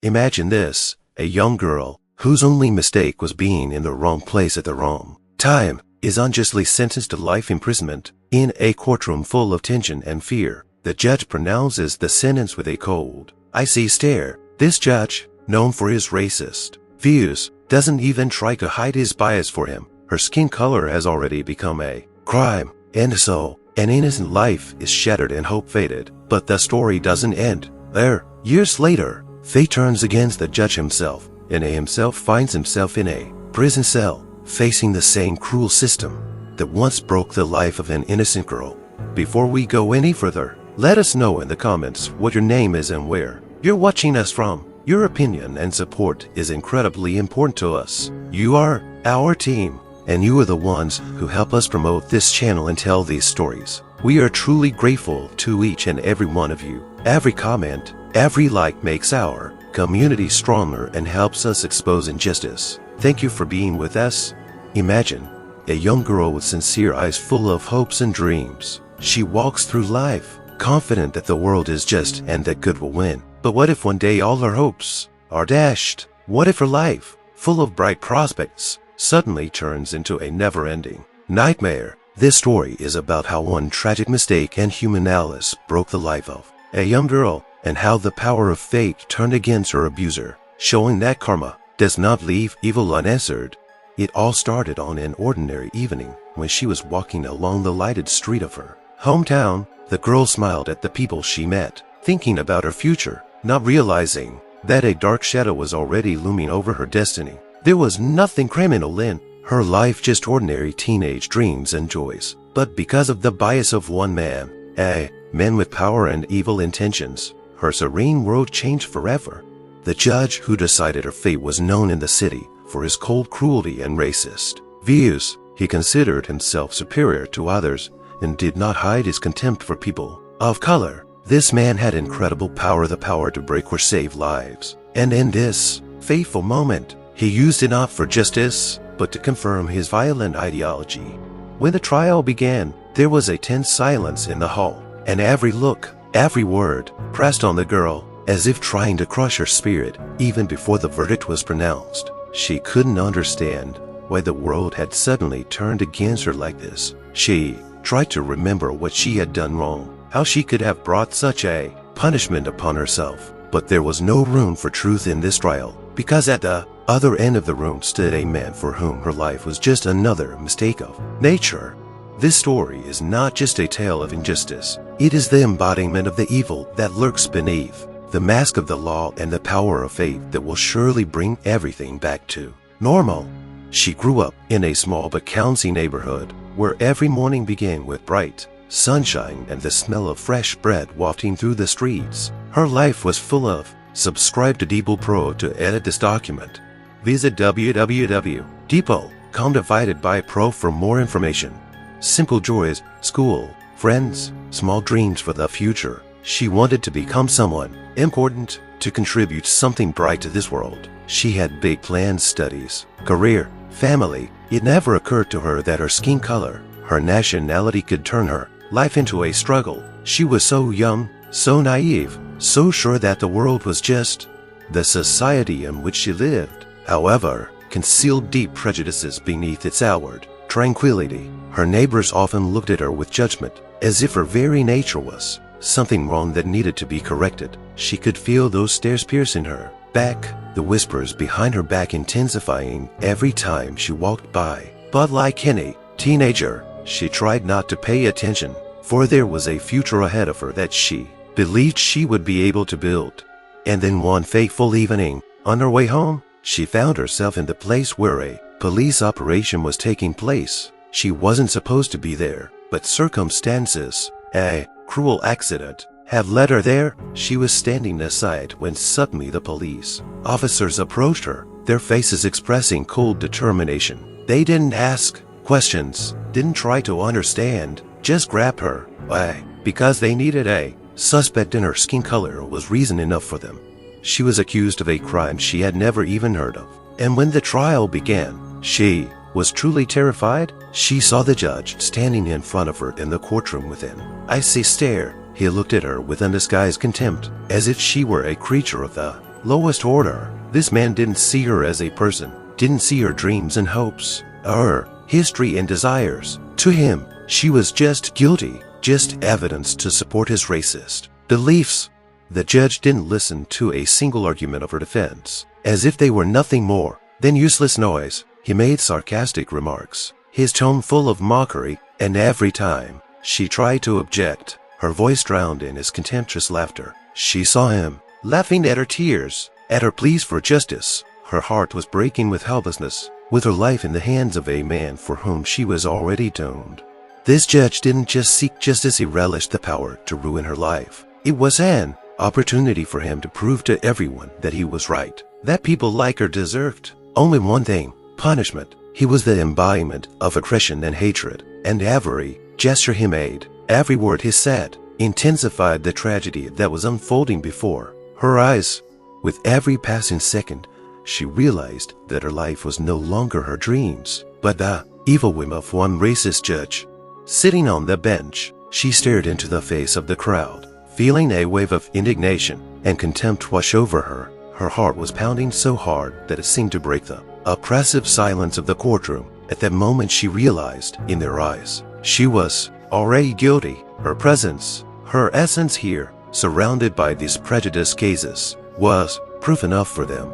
Imagine this, a young girl, whose only mistake was being in the wrong place at the wrong time, is unjustly sentenced to life imprisonment. In a courtroom full of tension and fear, the judge pronounces the sentence with a cold, icy stare. This judge, known for his racist views, doesn't even try to hide his bias for him. Her skin color has already become a crime, and so an innocent life is shattered and hope faded. But the story doesn't end there. Years later, fate turns against the judge himself, and he himself finds himself in a prison cell, facing the same cruel system that once broke the life of an innocent girl. Before we go any further, let us know in the comments what your name is and where you're watching us from. Your opinion and support is incredibly important to us. You are our team, and you are the ones who help us promote this channel and tell these stories. We are truly grateful to each and every one of you. Every comment, every like makes our community stronger and helps us expose injustice. Thank you for being with us. Imagine a young girl with sincere eyes full of hopes and dreams. She walks through life, confident that the world is just and that good will win. But what if one day all her hopes are dashed? What if her life, full of bright prospects, suddenly turns into a never-ending nightmare? This story is about how one tragic mistake and human malice broke the life of a young girl, and how the power of fate turned against her abuser, showing that karma does not leave evil unanswered. It all started on an ordinary evening when she was walking along the lighted street of her hometown. The girl smiled at the people she met, thinking about her future, not realizing that a dark shadow was already looming over her destiny. There was nothing criminal in her life, just ordinary teenage dreams and joys. But because of the bias of one man, a man with power and evil intentions, her serene world changed forever. The judge who decided her fate was known in the city for his cold cruelty and racist views. He considered himself superior to others and did not hide his contempt for people of color. This man had incredible power, the power to break or save lives. And in this fateful moment, he used it not for justice, but to confirm his violent ideology. When the trial began, there was a tense silence in the hall, and every look, every word pressed on the girl, as if trying to crush her spirit. Even before the verdict was pronounced, she couldn't understand why the world had suddenly turned against her like this. She tried to remember what she had done wrong, how she could have brought such a punishment upon herself. But there was no room for truth in this trial, because at the other end of the room stood a man for whom her life was just another mistake of nature. This story is not just a tale of injustice. It is the embodiment of the evil that lurks beneath the mask of the law and the power of faith that will surely bring everything back to normal. She grew up in a small but cozy neighborhood where every morning began with bright sunshine and the smell of fresh bread wafting through the streets. Her life was full of. Subscribe to Depot Pro to edit this document. Visit www.depot.com divided by Pro for more information. Simple joys, school, friends, small dreams for the future. She wanted to become someone important, to contribute something bright to this world. She had big plans: studies, career, family. It never occurred to her that her skin color, her nationality could turn her life into a struggle. She was so young, so naive, so sure that the world was just the society in which she lived. However, concealed deep prejudices beneath its outward tranquility. Her neighbors often looked at her with judgment, as if her very nature was something wrong that needed to be corrected. She could feel those stares piercing her back, the whispers behind her back intensifying every time she walked by. But like any teenager, she tried not to pay attention, for there was a future ahead of her that she believed she would be able to build. And then one fateful evening, on her way home, she found herself in the place where a police operation was taking place. She wasn't supposed to be there, but circumstances, a cruel accident, had led her there. She was standing aside when suddenly the police officers approached her, their faces expressing cold determination. They didn't ask questions, didn't try to understand, just grabbed her. Why? Because they needed a suspect and her skin color was reason enough for them. She was accused of a crime she had never even heard of. And when the trial began, she was truly terrified. She saw the judge standing in front of her in the courtroom with an icy stare. He looked at her with undisguised contempt, as if she were a creature of the lowest order. This man didn't see her as a person, didn't see her dreams and hopes, her history and desires. To him, she was just guilty, just evidence to support his racist beliefs. The judge didn't listen to a single argument of her defense. As if they were nothing more than useless noise, he made sarcastic remarks, his tone full of mockery, and every time she tried to object, her voice drowned in his contemptuous laughter. She saw him, laughing at her tears, at her pleas for justice. Her heart was breaking with helplessness, with her life in the hands of a man for whom she was already doomed. This judge didn't just seek justice, he relished the power to ruin her life. It was an opportunity for him to prove to everyone that he was right, that people like her deserved only one thing: punishment. He was the embodiment of aggression and hatred, and every gesture he made, every word he said, intensified the tragedy that was unfolding before her eyes. With every passing second, she realized that her life was no longer her dreams, but the evil whim of one racist judge. Sitting on the bench, she stared into the face of the crowd, feeling a wave of indignation and contempt wash over her. Her heart was pounding so hard that it seemed to break the oppressive silence of the courtroom. At that moment, she realized, in their eyes, she was already guilty. Her presence, her essence here, surrounded by these prejudiced cases, was proof enough for them.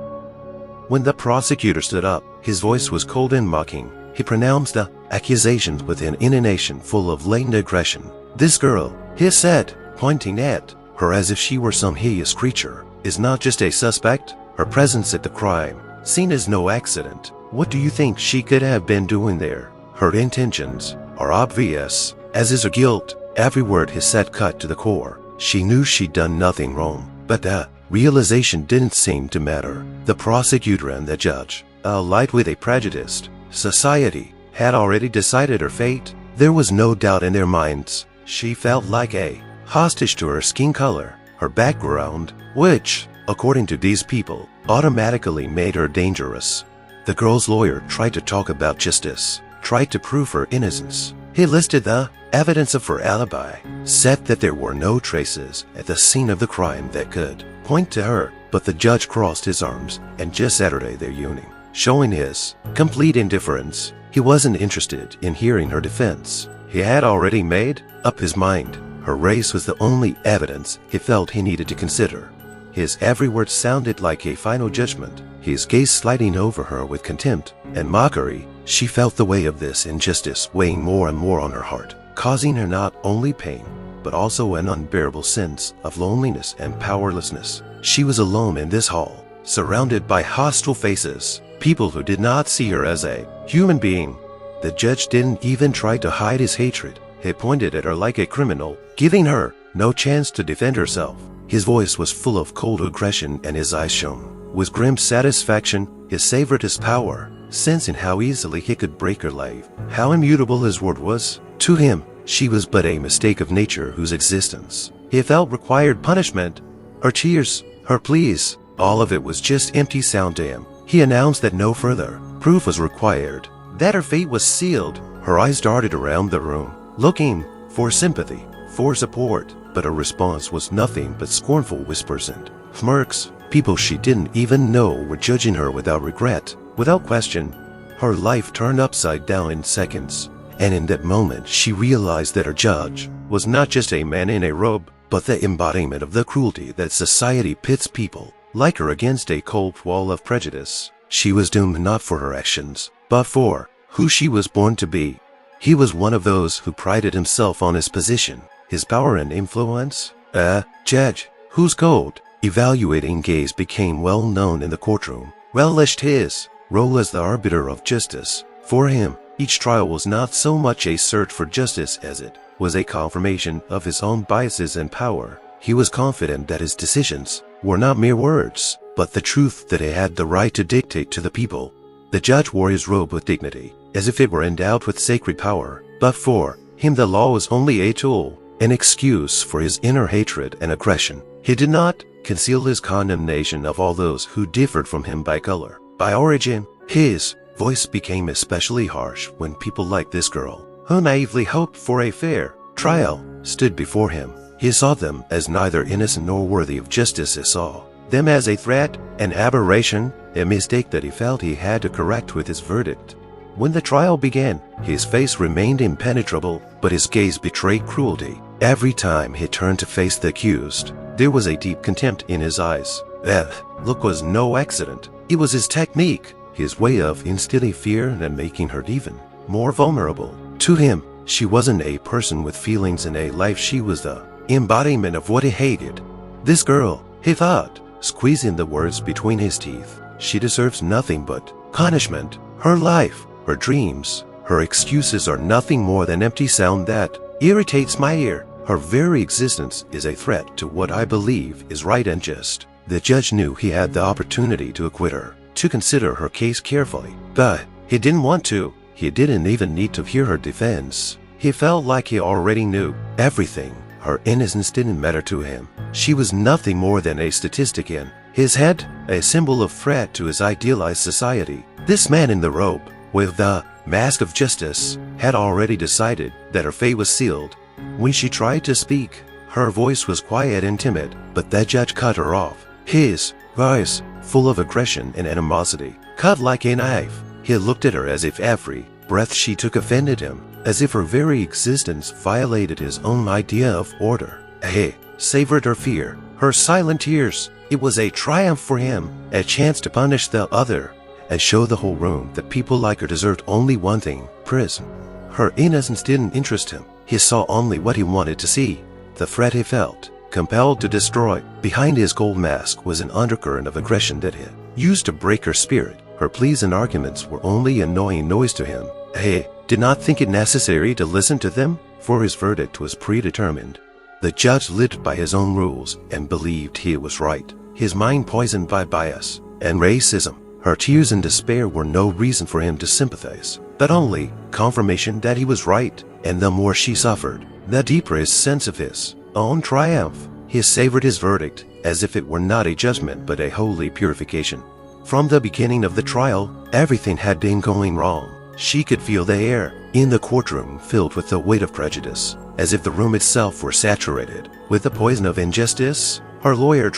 When the prosecutor stood up, his voice was cold and mocking. He pronounced the accusations with an intonation full of latent aggression. "This girl," he said, pointing at her as if she were some hideous creature, "is not just a suspect. Her presence at the crime scene is no accident. What do you think she could have been doing there? Her intentions are obvious, as is her guilt." Every word he said cut to the core. She knew she'd done nothing wrong, but the realization didn't seem to matter. The prosecutor and the judge, allied with a prejudiced society, had already decided her fate. There was no doubt in their minds. She felt like a hostage to her skin color, her background, which, according to these people, automatically made her dangerous. The girl's lawyer tried to talk about justice, tried to prove her innocence. He listed the evidence of her alibi, said that there were no traces at the scene of the crime that could point to her, but the judge crossed his arms and just uttered their union, showing his complete indifference. He wasn't interested in hearing her defense. He had already made up his mind. Her race was the only evidence he felt he needed to consider. His every word sounded like a final judgment, his gaze sliding over her with contempt and mockery. She felt the weight of this injustice weighing more and more on her heart, causing her not only pain, but also an unbearable sense of loneliness and powerlessness. She was alone in this hall, surrounded by hostile faces, people who did not see her as a human being. The judge didn't even try to hide his hatred. He pointed at her like a criminal, giving her no chance to defend herself. His voice was full of cold aggression and his eyes shone with grim satisfaction. He savored his power, sensing how easily he could break her life, how immutable his word was. To him, she was but a mistake of nature whose existence he felt required punishment. Her tears, her pleas, all of it was just empty sound to him. He announced that no further proof was required, that her fate was sealed. Her eyes darted around the room, looking for sympathy, for support, but her response was nothing but scornful whispers and smirks. People she didn't even know were judging her without regret, without question. Her life turned upside down in seconds, and in that moment she realized that her judge was not just a man in a robe, but the embodiment of the cruelty that society pits people like her against a cold wall of prejudice. She was doomed not for her actions, but for who she was born to be. He was one of those who prided himself on his position, his power and influence, a judge whose cold, evaluating gaze became well known in the courtroom, relished his role as the arbiter of justice. For him, each trial was not so much a search for justice as it was a confirmation of his own biases and power. He was confident that his decisions were not mere words, but the truth that he had the right to dictate to the people. The judge wore his robe with dignity, as if it were endowed with sacred power, but for him the law was only a tool, an excuse for his inner hatred and aggression. He did not conceal his condemnation of all those who differed from him by color, by origin. His voice became especially harsh when people like this girl, who naively hoped for a fair trial, stood before him. He saw them as neither innocent nor worthy of justice. He saw them as a threat, an aberration, a mistake that he felt he had to correct with his verdict. When the trial began, his face remained impenetrable, but his gaze betrayed cruelty. Every time he turned to face the accused, there was a deep contempt in his eyes. That look was no accident. It was his technique, his way of instilling fear and making her even more vulnerable. To him, she wasn't a person with feelings and a life. She was the embodiment of what he hated. This girl, he thought, squeezing the words between his teeth, she deserves nothing but punishment. Her life, her dreams, her excuses are nothing more than empty sound that irritates my ear. Her very existence is a threat to what I believe is right and just. The judge knew he had the opportunity to acquit her, to consider her case carefully, but he didn't want to. He didn't even need to hear her defense. He felt like he already knew everything. Her innocence didn't matter to him. She was nothing more than a statistic in his head, a symbol of threat to his idealized society. This man in the robe, with the mask of justice, had already decided that her fate was sealed. When she tried to speak, her voice was quiet and timid, but the judge cut her off. His voice, full of aggression and animosity, cut like a knife. He looked at her as if every breath she took offended him, as if her very existence violated his own idea of order. He savored her fear, her silent tears. It was a triumph for him, a chance to punish the other, and show the whole room that people like her deserved only one thing: prison. Her innocence didn't interest him. He saw only what he wanted to see, the threat he felt compelled to destroy. Behind his gold mask was an undercurrent of aggression that he used to break her spirit. Her pleas and arguments were only annoying noise to him. He did not think it necessary to listen to them, for his verdict was predetermined. The judge lived by his own rules and believed he was right, his mind poisoned by bias and racism. Her tears and despair were no reason for him to sympathize, but only confirmation that he was right, and the more she suffered, the deeper his sense of his own triumph. He savored his verdict as if it were not a judgment but a holy purification. From the beginning of the trial, everything had been going wrong. She could feel the air in the courtroom filled with the weight of prejudice, as if the room itself were saturated with the poison of injustice. Her lawyer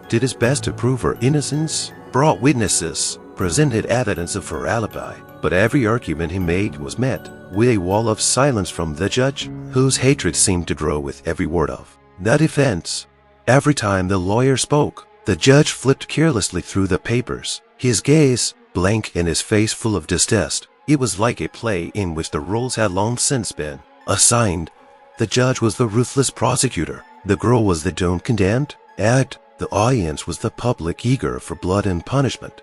did his best to prove her innocence, brought witnesses, presented evidence of her alibi, but every argument he made was met with a wall of silence from the judge, whose hatred seemed to grow with every word of the defense. Every time the lawyer spoke, the judge flipped carelessly through the papers, his gaze blank and his face full of distaste. It was like a play in which the roles had long since been assigned. The judge was the ruthless prosecutor, the girl was the doomed condemned, and the audience was the public eager for blood and punishment.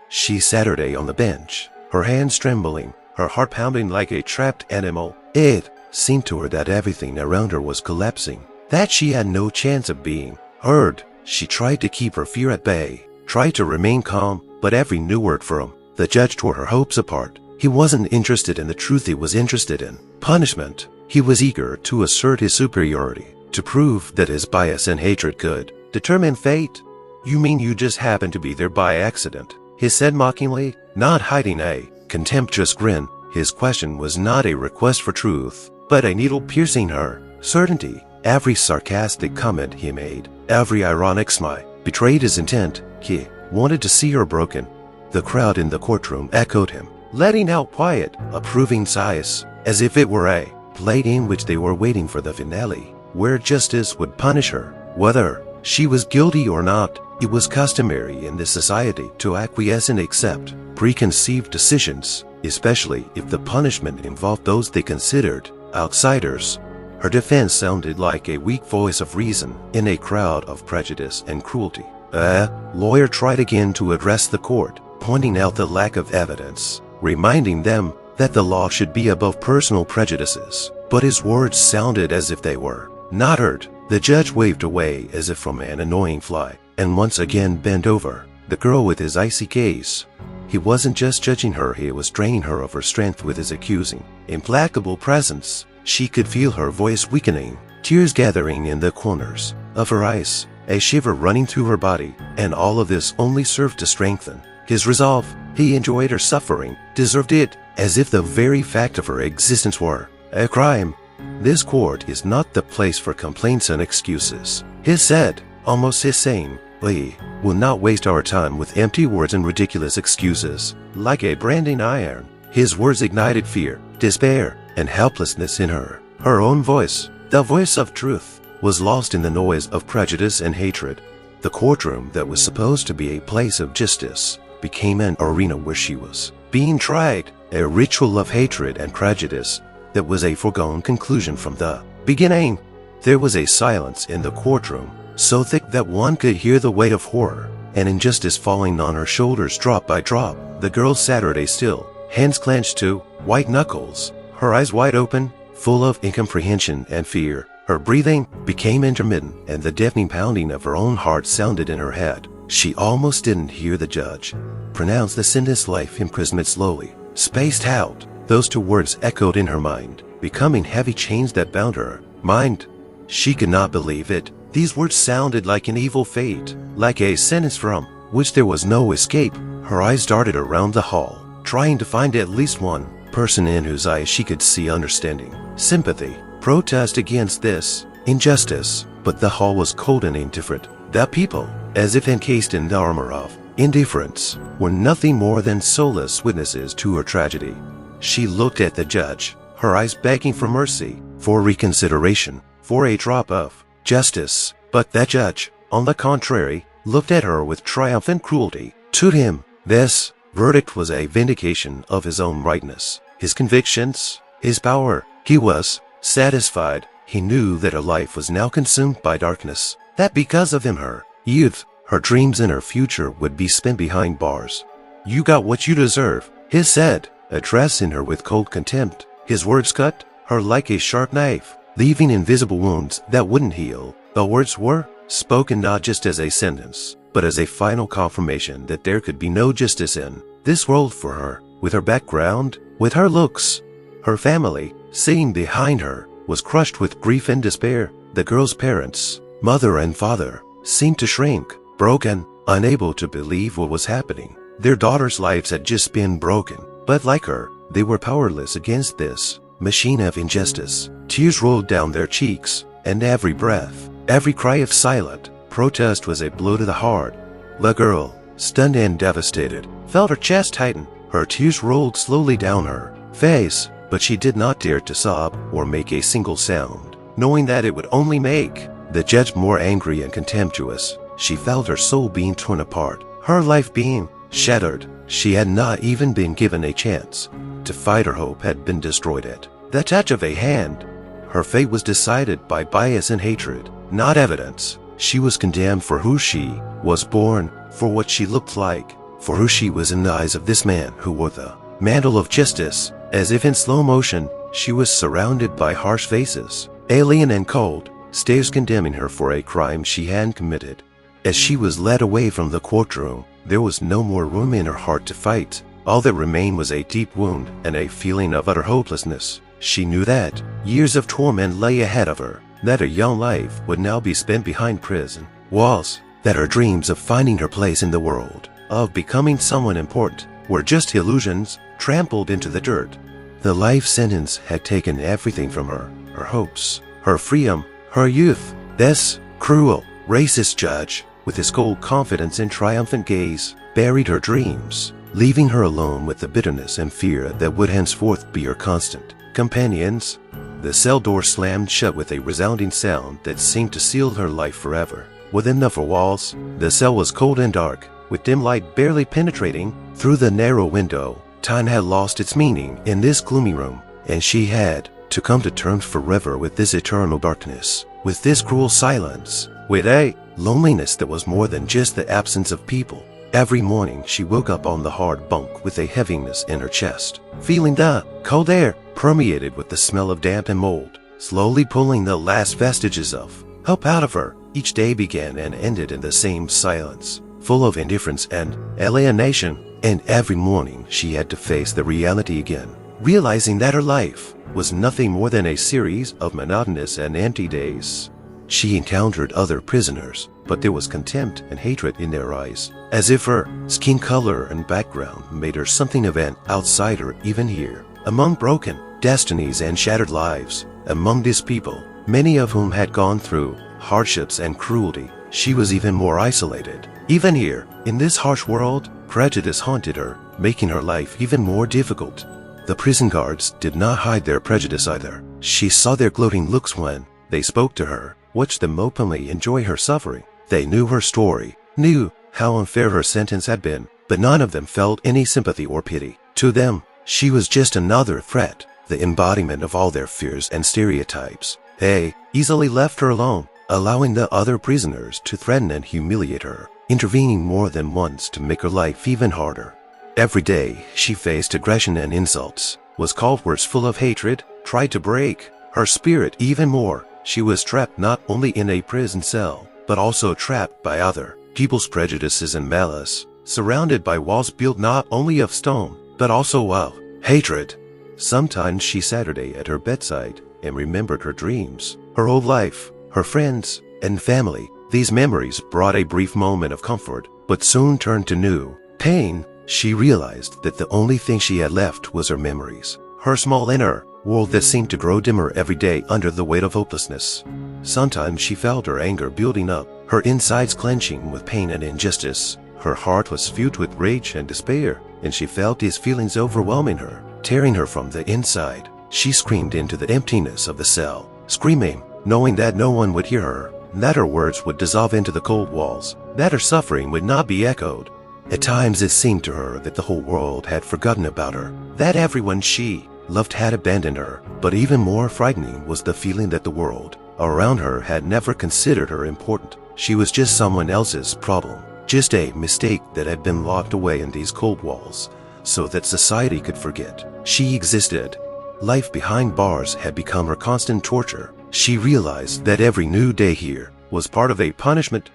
She sat on the bench, her hands trembling, her heart pounding like a trapped animal. It seemed to her that everything around her was collapsing, that she had no chance of being heard. She tried to keep her fear at bay, tried to remain calm, but every new word from the judge tore her hopes apart. He wasn't interested in the truth, he was interested in punishment. He was eager to assert his superiority, to prove that his bias and hatred could determine fate. "You mean you just happened to be there by accident?" he said mockingly, not hiding a contemptuous grin. His question was not a request for truth, but a needle piercing her certainty. Every sarcastic comment he made, every ironic smile, betrayed his intent. He wanted to see her broken. The crowd in the courtroom echoed him, letting out quiet, approving sighs, as if it were a play in which they were waiting for the finale, where justice would punish her. Whether she was guilty or not, it was customary in this society to acquiesce and accept preconceived decisions, especially if the punishment involved those they considered outsiders. Her defense sounded like a weak voice of reason in a crowd of prejudice and cruelty. A lawyer tried again to address the court, pointing out the lack of evidence, reminding them that the law should be above personal prejudices, but his words sounded as if they were not heard. The judge waved away as if from an annoying fly, and once again bent over the girl with his icy gaze. He wasn't just judging her, he was draining her of her strength with his accusing, implacable presence. She could feel her voice weakening, tears gathering in the corners of her eyes, a shiver running through her body, and all of this only served to strengthen his resolve. He enjoyed her suffering, deserved it, as if the very fact of her existence were a crime. "This court is not the place for complaints and excuses," he said, almost hissing. We will not waste our time with empty words and ridiculous excuses. Like a branding iron, his words ignited fear, despair, and helplessness in her. Her own voice, the voice of truth, was lost in the noise of prejudice and hatred. The courtroom that was supposed to be a place of justice became an arena where she was being tried, a ritual of hatred and prejudice that was a foregone conclusion from the beginning. There was a silence in the courtroom, so thick that one could hear the weight of horror and injustice falling on her shoulders drop by drop. The girl sat at a still, hands clenched to white knuckles, her eyes wide open, full of incomprehension and fear. Her breathing became intermittent, and the deafening pounding of her own heart sounded in her head. She almost didn't hear the judge pronounce the sentence: life imprisonment. Slowly, spaced out, those two words echoed in her mind, becoming heavy chains that bound her mind. She could not believe it. These words sounded like an evil fate, like a sentence from which there was no escape. Her eyes darted around the hall, trying to find at least one person in whose eyes she could see understanding, sympathy, protest against this injustice. But the hall was cold and indifferent. The people, as if encased in the armor of indifference, were nothing more than soulless witnesses to her tragedy. She looked at the judge, her eyes begging for mercy, for reconsideration, for a drop of justice. But that judge, on the contrary, looked at her with triumphant cruelty. To him, this verdict was a vindication of his own rightness, his convictions, his power. He was satisfied. He knew that her life was now consumed by darkness, that because of him her youth, her dreams, and her future would be spent behind bars. "You got what you deserve," he said, addressing her with cold contempt. His words cut her like a sharp knife, leaving invisible wounds that wouldn't heal. The words were spoken not just as a sentence, but as a final confirmation that there could be no justice in this world for her. With her background, with her looks, her family sitting behind her was crushed with grief and despair. The girl's parents, mother and father, seemed to shrink, broken, unable to believe what was happening. Their daughters' lives had just been broken, but like her, they were powerless against this machine of injustice. Tears rolled down their cheeks, and every breath, every cry of silent protest was a blow to the heart. The girl, stunned and devastated, felt her chest tighten. Her tears rolled slowly down her face, but she did not dare to sob or make a single sound, knowing that it would only make the judge more angry and contemptuous. She felt her soul being torn apart, her life being shattered. She had not even been given a chance to fight. Her hope had been destroyed at the touch of a hand. Her fate was decided by bias and hatred, not evidence. She was condemned for who she was born, for what she looked like, for who she was in the eyes of this man who wore the mantle of justice. As if in slow motion, she was surrounded by harsh faces, alien and cold, stares condemning her for a crime she hadn't committed. As she was led away from the courtroom, there was no more room in her heart to fight. All that remained was a deep wound and a feeling of utter hopelessness. She knew that years of torment lay ahead of her, that her young life would now be spent behind prison walls, that her dreams of finding her place in the world, of becoming someone important, were just illusions trampled into the dirt. The life sentence had taken everything from her, her hopes, her freedom, her youth. This cruel, racist judge, with his cold confidence and triumphant gaze, buried her dreams, leaving her alone with the bitterness and fear that would henceforth be her constant companions. The cell door slammed shut with a resounding sound that seemed to seal her life forever. Within the four walls, the cell was cold and dark, with dim light barely penetrating through the narrow window. Time had lost its meaning in this gloomy room, and she had to come to terms forever with this eternal darkness, with this cruel silence, with a loneliness that was more than just the absence of people. Every morning she woke up on the hard bunk with a heaviness in her chest, feeling the cold air permeated with the smell of damp and mold, slowly pulling the last vestiges of hope out of her. Each day began and ended in the same silence, full of indifference and alienation, and every morning she had to face the reality again, realizing that her life was nothing more than a series of monotonous and empty days. She encountered other prisoners, but there was contempt and hatred in their eyes, as if her skin color and background made her something of an outsider even here. Among broken destinies and shattered lives, among these people, many of whom had gone through hardships and cruelty, she was even more isolated. Even here, in this harsh world, prejudice haunted her, making her life even more difficult. The prison guards did not hide their prejudice either. She saw their gloating looks when they spoke to her, watched them openly enjoy her suffering. They knew her story, knew how unfair her sentence had been, but none of them felt any sympathy or pity. To them, she was just another threat, the embodiment of all their fears and stereotypes. They easily left her alone, allowing the other prisoners to threaten and humiliate her, intervening more than once to make her life even harder. Every day, she faced aggression and insults, was called words full of hatred, tried to break her spirit even more. She was trapped not only in a prison cell, but also trapped by other people's prejudices and malice, surrounded by walls built not only of stone, but also of hatred. Sometimes she sat at her bedside and remembered her dreams, her old life, her friends, and family. These memories brought a brief moment of comfort, but soon turned to new pain. She realized that the only thing she had left was her memories, her small inner world that seemed to grow dimmer every day under the weight of hopelessness. Sometimes she felt her anger building up, her insides clenching with pain and injustice. Her heart was filled with rage and despair, and she felt these feelings overwhelming her, tearing her from the inside. She screamed into the emptiness of the cell, screaming, knowing that no one would hear her, that her words would dissolve into the cold walls, that her suffering would not be echoed. At times it seemed to her that the whole world had forgotten about her, that everyone she loved had abandoned her. But even more frightening was the feeling that the world around her had never considered her important. She was just someone else's problem, just a mistake that had been locked away in these cold walls so that society could forget she existed. Life behind bars had become her constant torture. She realized that every new day here was part of a punishment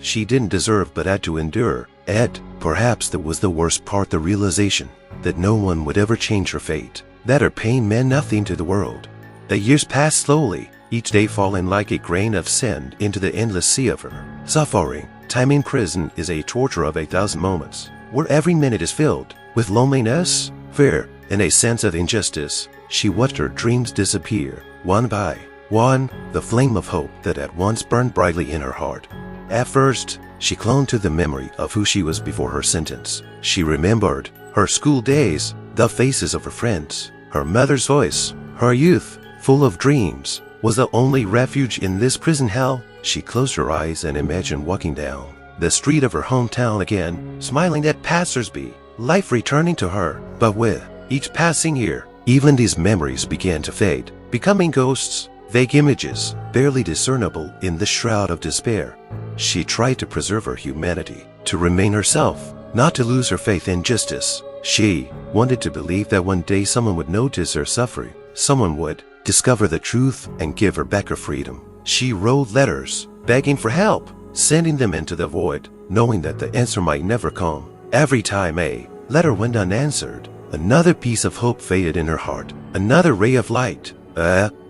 she didn't deserve but had to endure. And perhaps that was the worst part, the realization that no one would ever change her fate, that her pain meant nothing to the world. The years passed slowly, each day falling like a grain of sand into the endless sea of her suffering. Time in prison is a torture of 1,000 moments, where every minute is filled with loneliness, fear, and a sense of injustice. She watched her dreams disappear, one by one, the flame of hope that had once burned brightly in her heart. At first, she clung to the memory of who she was before her sentence. She remembered her school days, the faces of her friends, her mother's voice. Her youth, full of dreams, was the only refuge in this prison hell. She closed her eyes and imagined walking down the street of her hometown again, smiling at passers-by, life returning to her. But with each passing year, even these memories began to fade, becoming ghosts, vague images, barely discernible in the shroud of despair. She tried to preserve her humanity, to remain herself, not to lose her faith in justice. She wanted to believe that one day someone would notice her suffering, someone would discover the truth and give her back her freedom. She wrote letters, begging for help, sending them into the void, knowing that the answer might never come. Every time a letter went unanswered, another piece of hope faded in her heart, another ray of light.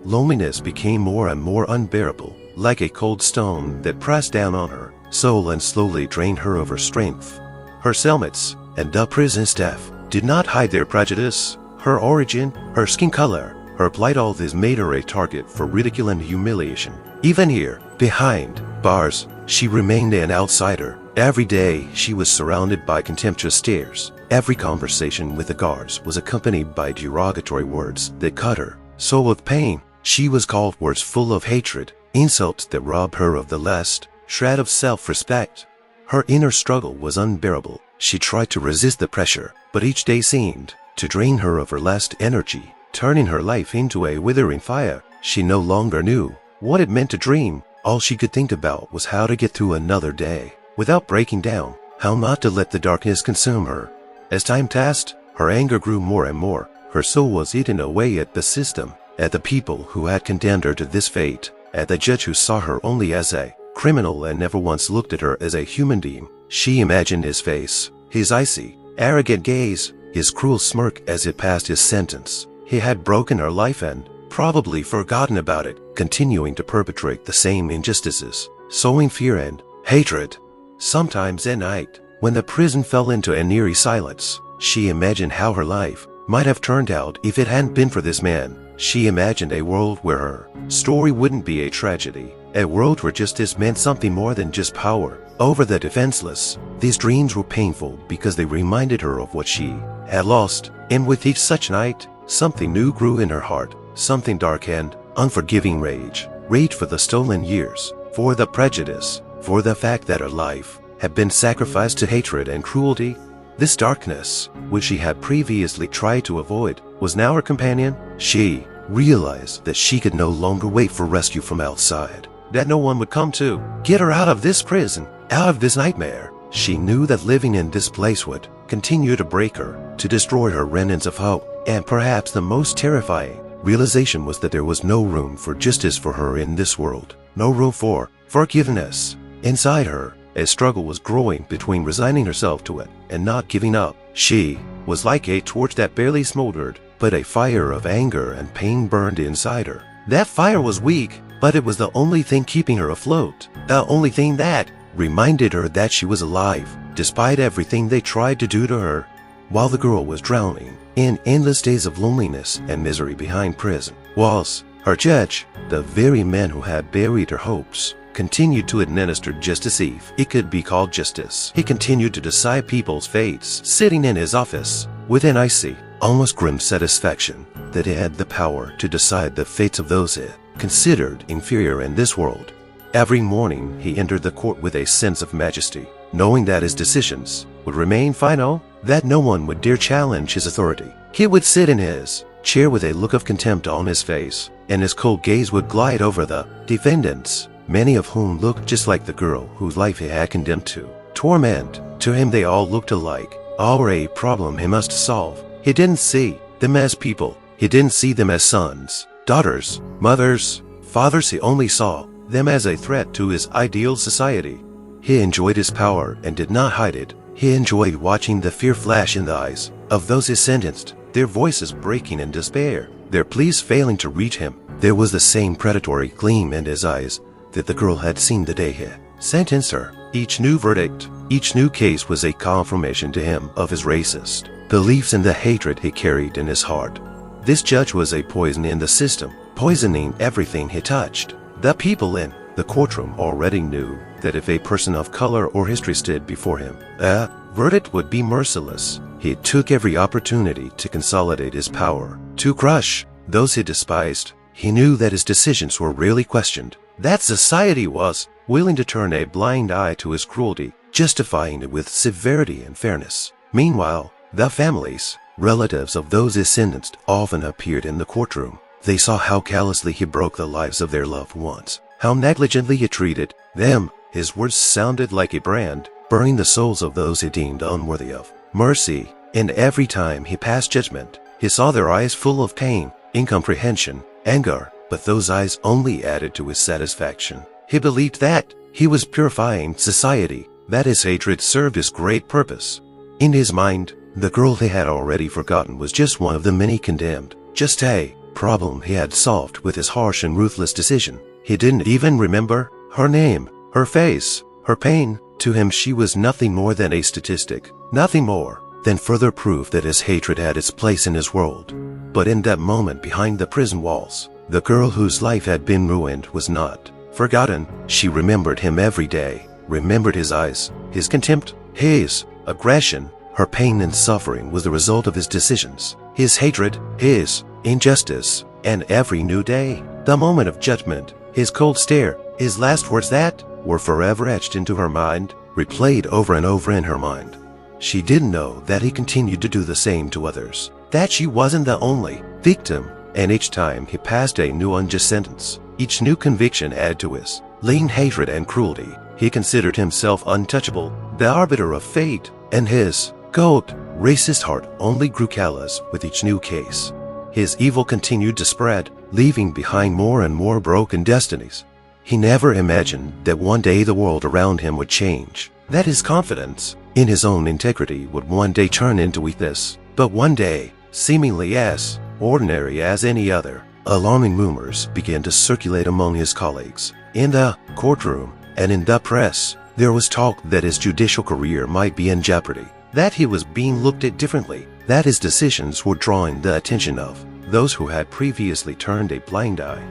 Loneliness became more and more unbearable, like a cold stone that pressed down on her soul and slowly drained her of her strength. Her cellmates and the prison staff did not hide their prejudice. Her origin, her skin color, her plight, all this made her a target for ridicule and humiliation. Even here, behind bars, she remained an outsider. Every day, she was surrounded by contemptuous stares. Every conversation with the guards was accompanied by derogatory words that cut her soul with pain. She was called words full of hatred, insults that robbed her of the last shred of self-respect. Her inner struggle was unbearable. She tried to resist the pressure, but each day seemed to drain her of her last energy, turning her life into a withering fire. She no longer knew what it meant to dream. All she could think about was how to get through another day without breaking down, how not to let the darkness consume her. As time passed, her anger grew more and more. Her soul was eaten away at the system, at the people who had condemned her to this fate, at the judge who saw her only as a criminal and never once looked at her as a human being. She imagined his face, his icy, arrogant gaze, his cruel smirk as he passed his sentence. He had broken her life and probably forgotten about it, continuing to perpetrate the same injustices, sowing fear and hatred. Sometimes at night, when the prison fell into an eerie silence, she imagined how her life might have turned out if it hadn't been for this man. She imagined a world where her story wouldn't be a tragedy, a world where justice meant something more than just power over the defenseless. These dreams were painful because they reminded her of what she had lost, and with each such night, something new grew in her heart, something dark and unforgiving rage for the stolen years, for the prejudice, for the fact that her life had been sacrificed to hatred and cruelty. This darkness, which she had previously tried to avoid, was now her companion. She realized that she could no longer wait for rescue from outside, that no one would come to get her out of this prison, out of this nightmare. She knew that living in this place would continue to break her, to destroy her remnants of hope, and perhaps the most terrifying realization was that there was no room for justice for her in this world, no room for forgiveness. Inside her, a struggle was growing between resigning herself to it and not giving up. She was like a torch that barely smoldered, but a fire of anger and pain burned inside her. That fire was weak, but it was the only thing keeping her afloat, the only thing that reminded her that she was alive, despite everything they tried to do to her. While the girl was drowning in endless days of loneliness and misery behind prison walls, her judge, the very man who had buried her hopes, continued to administer justice if it could be called justice. He continued to decide people's fates, sitting in his office with an icy, almost grim satisfaction that he had the power to decide the fates of those he considered inferior in this world. Every morning he entered the court with a sense of majesty, knowing that his decisions would remain final, that no one would dare challenge his authority. He would sit in his chair with a look of contempt on his face, and his cold gaze would glide over the defendants, many of whom looked just like the girl whose life he had condemned to torment. To him they all looked alike, all were a problem he must solve. He didn't see them as people. He didn't see them as sons, daughters, mothers, fathers. He only saw them as a threat to his ideal society. He enjoyed his power and did not hide it. He enjoyed watching the fear flash in the eyes of those he sentenced, their voices breaking in despair, their pleas failing to reach him. There was the same predatory gleam in his eyes that the girl had seen the day he sentenced her. Each new verdict, each new case was a confirmation to him of his racist beliefs and the hatred he carried in his heart. This judge was a poison in the system, poisoning everything he touched. The people in the courtroom already knew that if a person of color or history stood before him, a verdict would be merciless. He took every opportunity to consolidate his power, to crush those he despised. He knew that his decisions were rarely questioned, that society was willing to turn a blind eye to his cruelty, justifying it with severity and fairness. Meanwhile, the families, relatives of those he sentenced often appeared in the courtroom. They saw how callously he broke the lives of their loved ones, how negligently he treated them. His words sounded like a brand, burning the souls of those he deemed unworthy of mercy. And every time he passed judgment, he saw their eyes full of pain, incomprehension, anger, but those eyes only added to his satisfaction. He believed that he was purifying society, that his hatred served his great purpose. In his mind, the girl he had already forgotten was just one of the many condemned, just a problem he had solved with his harsh and ruthless decision. He didn't even remember her name, her face, her pain. To him she was nothing more than a statistic, nothing more than further proof that his hatred had its place in his world. But in that moment behind the prison walls, the girl whose life had been ruined was not forgotten. She remembered him every day, remembered his eyes, his contempt, his aggression. Her pain and suffering was the result of his decisions, his hatred, his injustice, and every new day, the moment of judgment, his cold stare, his last words that were forever etched into her mind, replayed over and over in her mind. She didn't know that he continued to do the same to others, that she wasn't the only victim, and each time he passed a new unjust sentence, each new conviction added to his latent hatred and cruelty. He considered himself untouchable, the arbiter of fate, and his cold, racist heart only grew callous with each new case. His evil continued to spread, leaving behind more and more broken destinies. He never imagined that one day the world around him would change, that his confidence in his own integrity would one day turn into weakness. But one day, seemingly as ordinary as any other, alarming rumors began to circulate among his colleagues. In the courtroom and in the press, there was talk that his judicial career might be in jeopardy, that he was being looked at differently, that his decisions were drawing the attention of those who had previously turned a blind eye.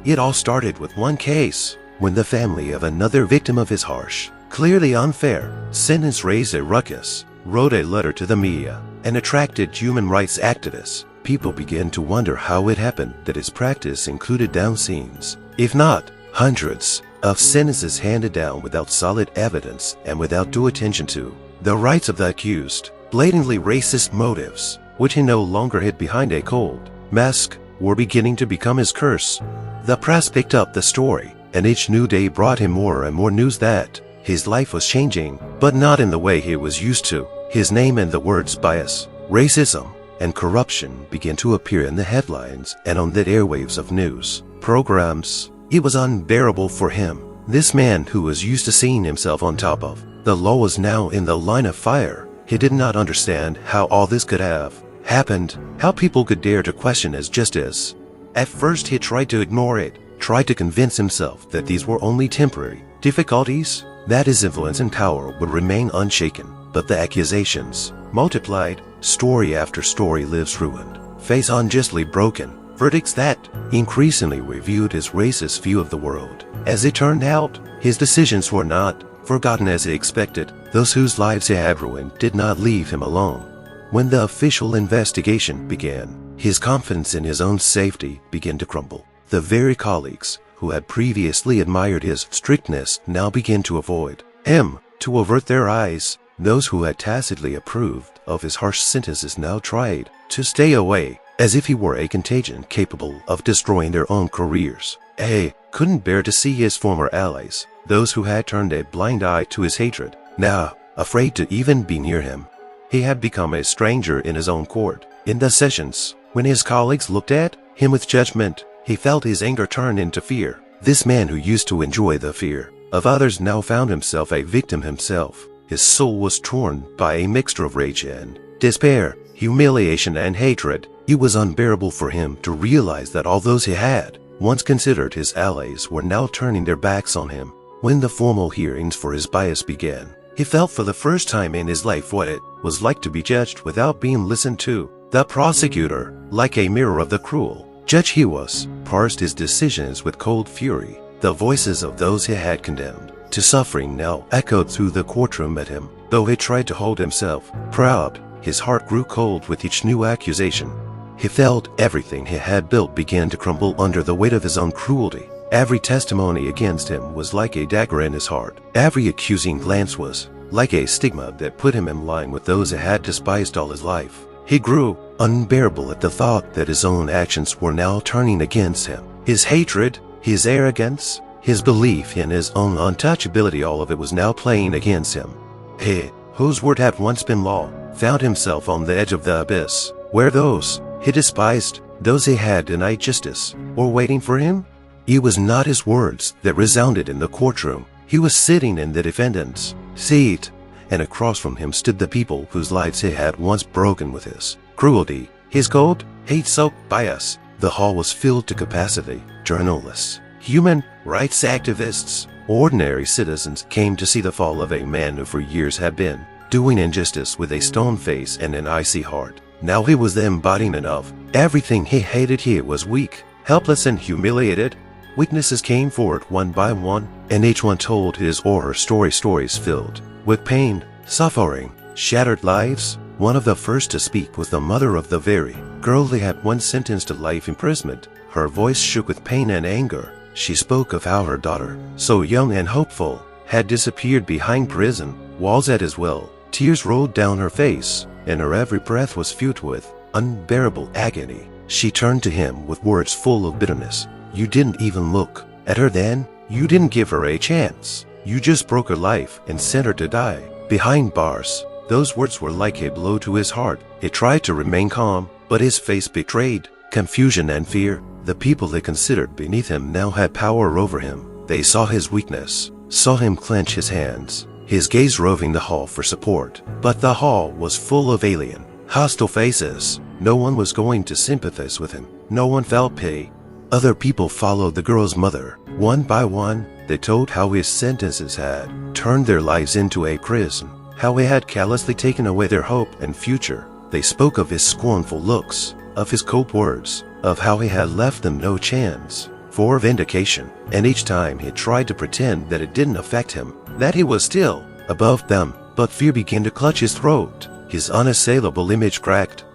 It all started with one case, when the family of another victim of his harsh, clearly unfair sentence raised a ruckus, wrote a letter to the media, and attracted human rights activists. People began to wonder how it happened that his practice included down scenes, if not hundreds, of sentences handed down without solid evidence and without due attention to the rights of the accused. Blatantly racist motives, which he no longer hid behind a cold mask, were beginning to become his curse. The press picked up the story, and each new day brought him more and more news that his life was changing, but not in the way he was used to. His name and the words bias, racism, and corruption began to appear in the headlines and on the airwaves of news programs. It was unbearable for him. This man who was used to seeing himself on top of the law was now in the line of fire. He did not understand how all this could have happened, how people could dare to question his justice. At first he tried to ignore it, tried to convince himself that these were only temporary difficulties, that his influence and power would remain unshaken. But the accusations multiplied. Story after story lives ruined, face unjustly broken, verdicts that increasingly reviewed his racist view of the world. As it turned out, his decisions were not forgotten as he expected. Those whose lives he had ruined did not leave him alone. When the official investigation began, his confidence in his own safety began to crumble. The very colleagues who had previously admired his strictness now began to avoid him, to avert their eyes. Those who had tacitly approved of his harsh sentences now tried to stay away, as if he were a contagion capable of destroying their own careers. He couldn't bear to see his former allies, those who had turned a blind eye to his hatred, now afraid to even be near him. He had become a stranger in his own court. In the sessions, when his colleagues looked at him with judgment, he felt his anger turn into fear. This man who used to enjoy the fear of others now found himself a victim himself. His soul was torn by a mixture of rage and despair, humiliation and hatred. It was unbearable for him to realize that all those he had once considered his allies were now turning their backs on him. When the formal hearings for his bias began, he felt for the first time in his life what it was like to be judged without being listened to. The prosecutor, like a mirror of the cruel judge he was, parsed his decisions with cold fury. The voices of those he had condemned to suffering now echoed through the courtroom at him. Though he tried to hold himself proud, his heart grew cold with each new accusation. He felt everything he had built began to crumble under the weight of his own cruelty. Every testimony against him was like a dagger in his heart. Every accusing glance was like a stigma that put him in line with those he had despised all his life. He grew unbearable at the thought that his own actions were now turning against him. His hatred, his arrogance, his belief in his own untouchability, all of it was now playing against him. He, whose word had once been law, found himself on the edge of the abyss, where those he despised, those he had denied justice, were waiting for him. It was not his words that resounded in the courtroom. He was sitting in the defendant's seat, and across from him stood the people whose lives he had once broken with his cruelty, his cold, hate-soaked bias. The hall was filled to capacity. Journalists, human rights activists, ordinary citizens came to see the fall of a man who for years had been doing injustice with a stone face and an icy heart. Now he was the embodiment of everything he hated. He was weak, helpless, and humiliated. Witnesses came forward one by one, and each one told his or her stories filled with pain, suffering, shattered lives. One of the first to speak was the mother of the very girl they had once sentenced to life imprisonment. Her voice shook with pain and anger. She spoke of how her daughter, so young and hopeful, had disappeared behind prison walls at his will. Tears rolled down her face, and her every breath was filled with unbearable agony. She turned to him with words full of bitterness. "You didn't even look at her then. You didn't give her a chance. You just broke her life and sent her to die behind bars." Those words were like a blow to his heart. He tried to remain calm, but his face betrayed confusion and fear. The people they considered beneath him now had power over him. They saw his weakness, saw him clench his hands, his gaze roving the hall for support. But the hall was full of alien, hostile faces. No one was going to sympathize with him. No one felt pity. Other people followed the girl's mother. One by one, they told how his sentences had turned their lives into a prison, how he had callously taken away their hope and future. They spoke of his scornful looks, of his cold words, of how he had left them no chance. for vindication, and each time he tried to pretend that it didn't affect him, that he was still above them. But fear began to clutch his throat. His unassailable image cracked.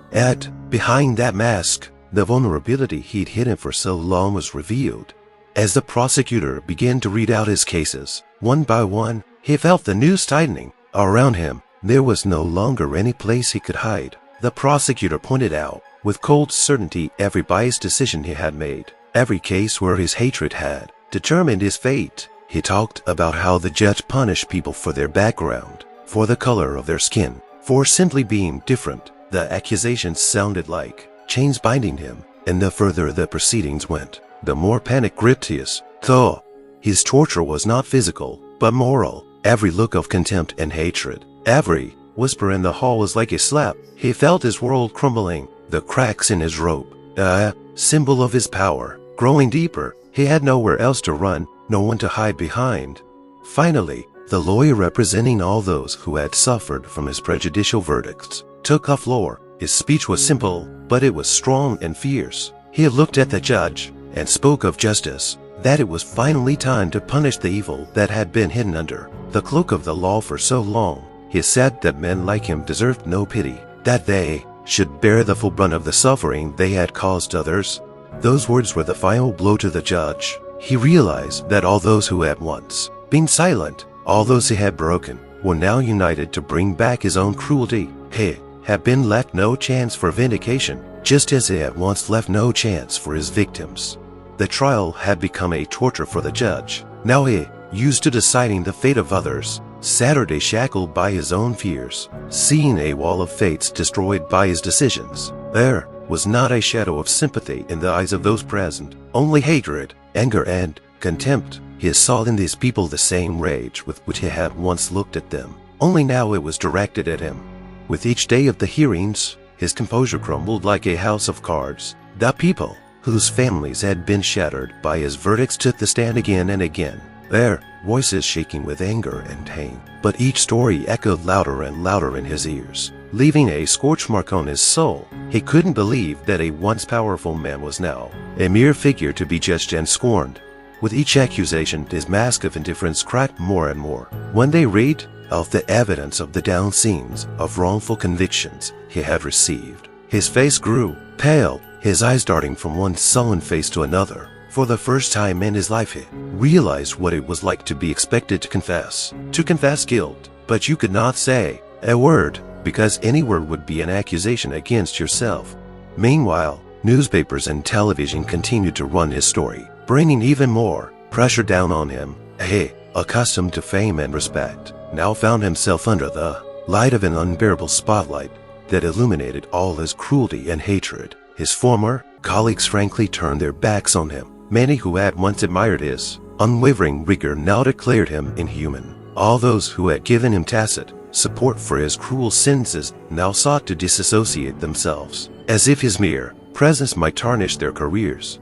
Behind that mask, the vulnerability he'd hidden for so long was revealed. As the prosecutor began to read out his cases, one by one, he felt the noose tightening around him. There was no longer any place he could hide. The prosecutor pointed out, with cold certainty, every biased decision he had made, every case where his hatred had determined his fate. He talked about how the judge punished people for their background, for the color of their skin, for simply being different. The accusations sounded like chains binding him, and the further the proceedings went, the more panic gripped his thought. His torture was not physical, but moral. Every look of contempt and hatred, every whisper in the hall was like a slap. He felt his world crumbling, the cracks in his robe, a symbol of his power, growing deeper. He had nowhere else to run, no one to hide behind. Finally, the lawyer representing all those who had suffered from his prejudicial verdicts took the floor. His speech was simple, but it was strong and fierce. He looked at the judge and spoke of justice, that it was finally time to punish the evil that had been hidden under the cloak of the law for so long. He said that men like him deserved no pity, that they should bear the full brunt of the suffering they had caused others. Those words were the final blow to the judge. He realized that all those who had once been silent, all those he had broken, were now united to bring back his own cruelty. He had been left no chance for vindication, just as he had once left no chance for his victims. The trial had become a torture for the judge. Now he, used to deciding the fate of others, Saturday shackled by his own fears, seeing a wall of fates destroyed by his decisions. There was not a shadow of sympathy in the eyes of those present, only hatred, anger, and contempt. He saw in these people the same rage with which he had once looked at them, only now it was directed at him. With each day of the hearings, his composure crumbled like a house of cards. The people, whose families had been shattered by his verdicts, took the stand again and again, their voices shaking with anger and pain. But each story echoed louder and louder in his ears, leaving a scorch mark on his soul. He couldn't believe that a once powerful man was now a mere figure to be judged and scorned. With each accusation, his mask of indifference cracked more and more. When they read of the evidence of the down scenes of wrongful convictions he had received, his face grew pale, his eyes darting from one sullen face to another. For the first time in his life, he realized what it was like to be expected to confess guilt, but you could not say a word, because any word would be an accusation against yourself. Meanwhile, newspapers and television continued to run his story, bringing even more pressure down on him. He, accustomed to fame and respect, now found himself under the light of an unbearable spotlight that illuminated all his cruelty and hatred. His former colleagues frankly turned their backs on him. Many who had once admired his unwavering rigor now declared him inhuman. All those who had given him tacit support for his cruel sentences now sought to disassociate themselves, as if his mere presence might tarnish their careers.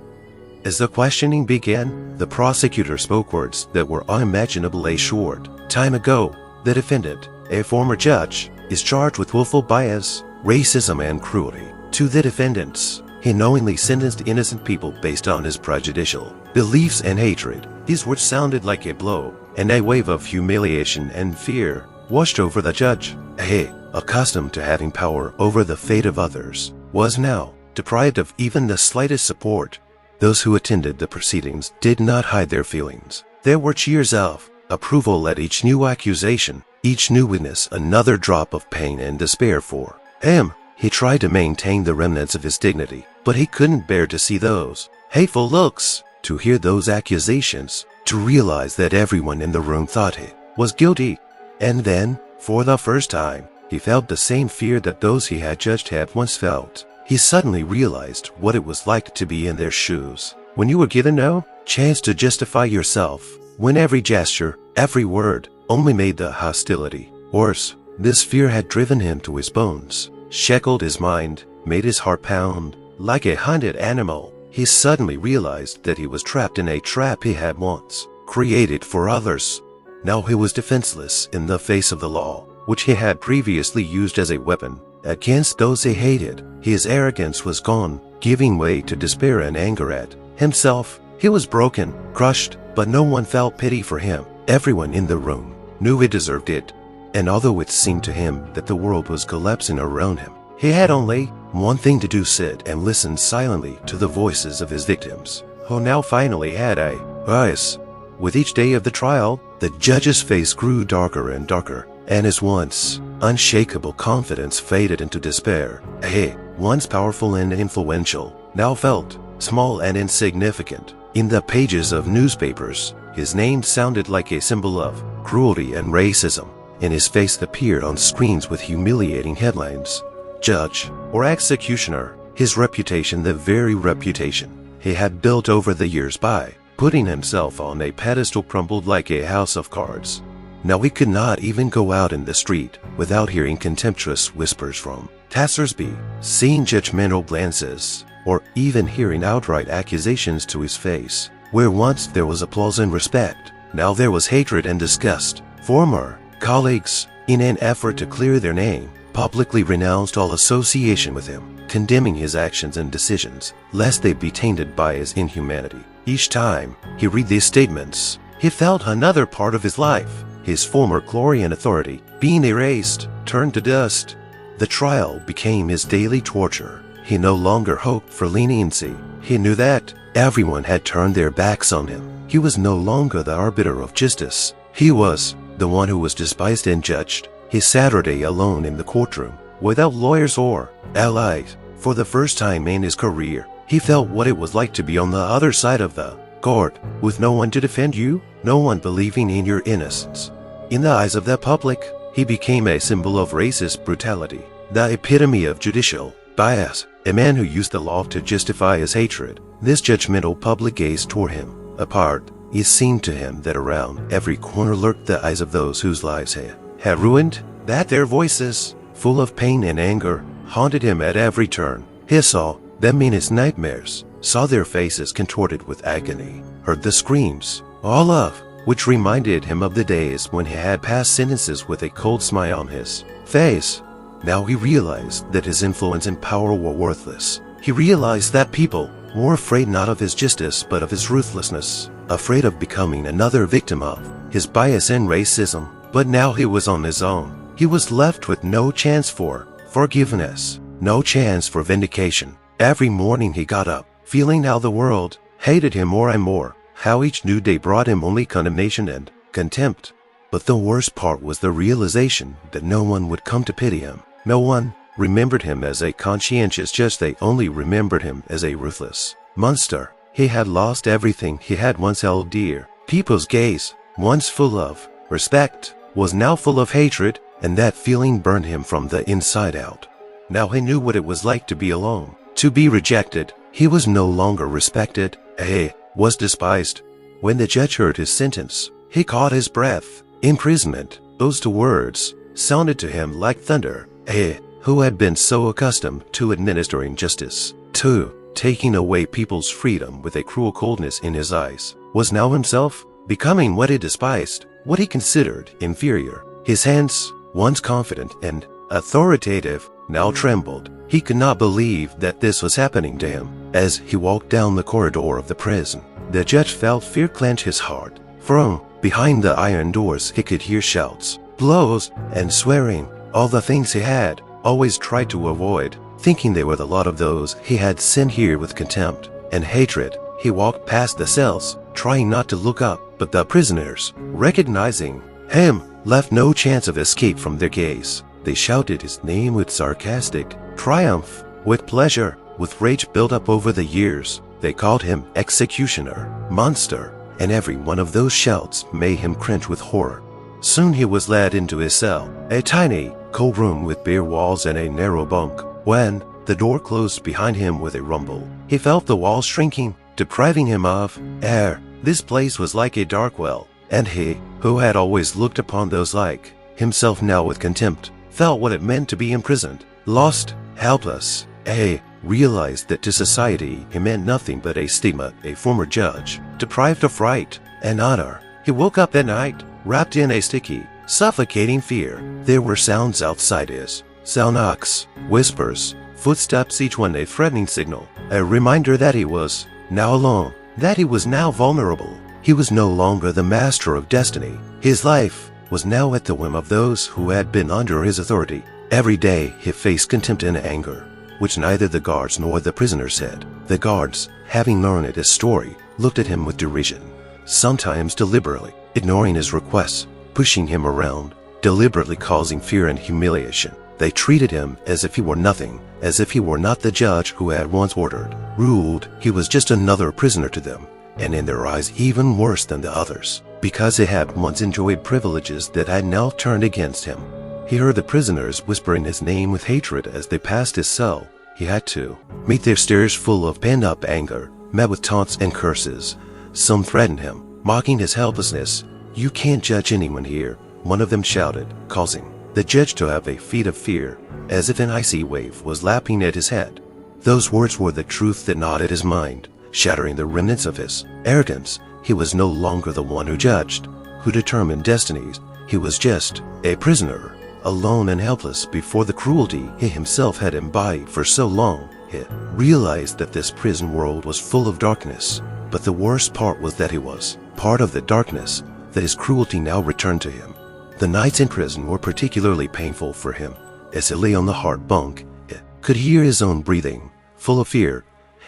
As the questioning began, the prosecutor spoke words that were unimaginably short. Time ago, the defendant, a former judge, is charged with willful bias, racism, and cruelty. To the defendants, he knowingly sentenced innocent people based on his prejudicial beliefs and hatred. These words sounded like a blow, and a wave of humiliation and fear washed over the judge. He, accustomed to having power over the fate of others, was now deprived of even the slightest support. Those who attended the proceedings did not hide their feelings. There were cheers of approval at each new accusation, each new witness another drop of pain and despair for him. He tried to maintain the remnants of his dignity, but he couldn't bear to see those hateful looks, to hear those accusations, to realize that everyone in the room thought he was guilty. And then, for the first time, he felt the same fear that those he had judged had once felt. He suddenly realized what it was like to be in their shoes, when you were given no chance to justify yourself, when every gesture, every word, only made the hostility worse. This fear had driven him to his bones, shackled his mind, made his heart pound. Like a hunted animal, he suddenly realized that he was trapped in a trap he had once created for others. Now he was defenseless in the face of the law, which he had previously used as a weapon against those he hated. His arrogance was gone, giving way to despair and anger at himself. He was broken, crushed, but no one felt pity for him. Everyone in the room knew he deserved it. And although it seemed to him that the world was collapsing around him, he had only one thing to do: sit and listen silently to the voices of his victims, who now finally had a voice. With each day of the trial, the judge's face grew darker and darker, and his once unshakable confidence faded into despair. He, once powerful and influential, now felt small and insignificant. In the pages of newspapers, his name sounded like a symbol of cruelty and racism, and his face appeared on screens with humiliating headlines. Judge or executioner, his reputation, the very reputation he had built over the years by putting himself on a pedestal, crumbled like a house of cards. Now he could not even go out in the street without hearing contemptuous whispers from passers-by, seeing judgmental glances, or even hearing outright accusations to his face. Where once there was applause and respect, now there was hatred and disgust. Former colleagues, in an effort to clear their name, publicly renounced all association with him, condemning his actions and decisions, lest they be tainted by his inhumanity. Each time he read these statements, he felt another part of his life, his former glory and authority, being erased, turned to dust. The trial became his daily torture. He no longer hoped for leniency. He knew that everyone had turned their backs on him. He was no longer the arbiter of justice. He was the one who was despised and judged. His Saturday alone in the courtroom, without lawyers or allies. For the first time in his career, he felt what it was like to be on the other side of the court, with no one to defend you, no one believing in your innocence. In the eyes of the public, he became a symbol of racist brutality, the epitome of judicial bias, a man who used the law to justify his hatred. This judgmental public gaze tore him apart. It seemed to him that around every corner lurked the eyes of those whose lives he had ruined, that their voices, full of pain and anger, haunted him at every turn. He saw them in his nightmares, saw their faces contorted with agony, heard the screams, all of which reminded him of the days when he had passed sentences with a cold smile on his face. Now he realized that his influence and power were worthless. He realized that people were afraid not of his justice but of his ruthlessness, afraid of becoming another victim of his bias and racism. But now he was on his own. He was left with no chance for forgiveness, no chance for vindication. Every morning he got up, feeling how the world hated him more and more, how each new day brought him only condemnation and contempt. But the worst part was the realization that no one would come to pity him. No one remembered him as a conscientious judge. They only remembered him as a ruthless monster. He had lost everything he had once held dear. People's gaze, once full of respect, was now full of hatred, and that feeling burned him from the inside out. Now he knew what it was like to be alone, to be rejected. He was no longer respected. He was despised. When the judge heard his sentence, he caught his breath. Imprisonment, those two words, sounded to him like thunder. He, who had been so accustomed to administering justice, to taking away people's freedom with a cruel coldness in his eyes, was now himself becoming what he despised, what he considered inferior. His hands, once confident and authoritative, now trembled. He could not believe that this was happening to him. As he walked down the corridor of the prison, the judge felt fear clench his heart. From behind the iron doors he could hear shouts, blows, and swearing, all the things he had always tried to avoid, thinking they were the lot of those he had sent here with contempt and hatred. He walked past the cells, trying not to look up, but the prisoners, recognizing him, left no chance of escape from their gaze. They shouted his name with sarcastic triumph, with pleasure, with rage built up over the years. They called him executioner, monster, and every one of those shouts made him cringe with horror. Soon he was led into his cell, a tiny, cold room with bare walls and a narrow bunk. When the door closed behind him with a rumble, he felt the walls shrinking, depriving him of air. This place was like a dark well, and he, who had always looked upon those like himself now with contempt, felt what it meant to be imprisoned, lost, helpless. He realized that to society he meant nothing but a stigma, a former judge, deprived of right and honor. He woke up that night, wrapped in a sticky, suffocating fear. There were sounds outside his cell, knocks, whispers, footsteps, each one a threatening signal, a reminder that he was now alone. that he was now vulnerable. He was no longer the master of destiny. His life was now at the whim of those who had been under his authority. Every day he faced contempt and anger, which neither the guards nor the prisoners had. The guards, having learned his story, looked at him with derision, sometimes deliberately ignoring his requests, pushing him around, deliberately causing fear and humiliation. They treated him as if he were nothing, as if he were not the judge who had once ordered, ruled. He was just another prisoner to them, and in their eyes even worse than the others, because he had once enjoyed privileges that had now turned against him. He heard the prisoners whispering his name with hatred as they passed his cell. He had to meet their stares full of pent-up anger, met with taunts and curses. Some threatened him, mocking his helplessness. "You can't judge anyone here," one of them shouted, causing the judge to have a fit of fear, as if an icy wave was lapping at his head. Those words were the truth that gnawed at his mind, shattering the remnants of his arrogance. He was no longer the one who judged, who determined destinies. He was just a prisoner, alone and helpless before the cruelty he himself had embodied for so long. He realized that this prison world was full of darkness, but the worst part was that he was part of the darkness, that his cruelty now returned to him. The nights in prison were particularly painful for him. As he lay on the hard bunk, he could hear his own breathing. Full of fear,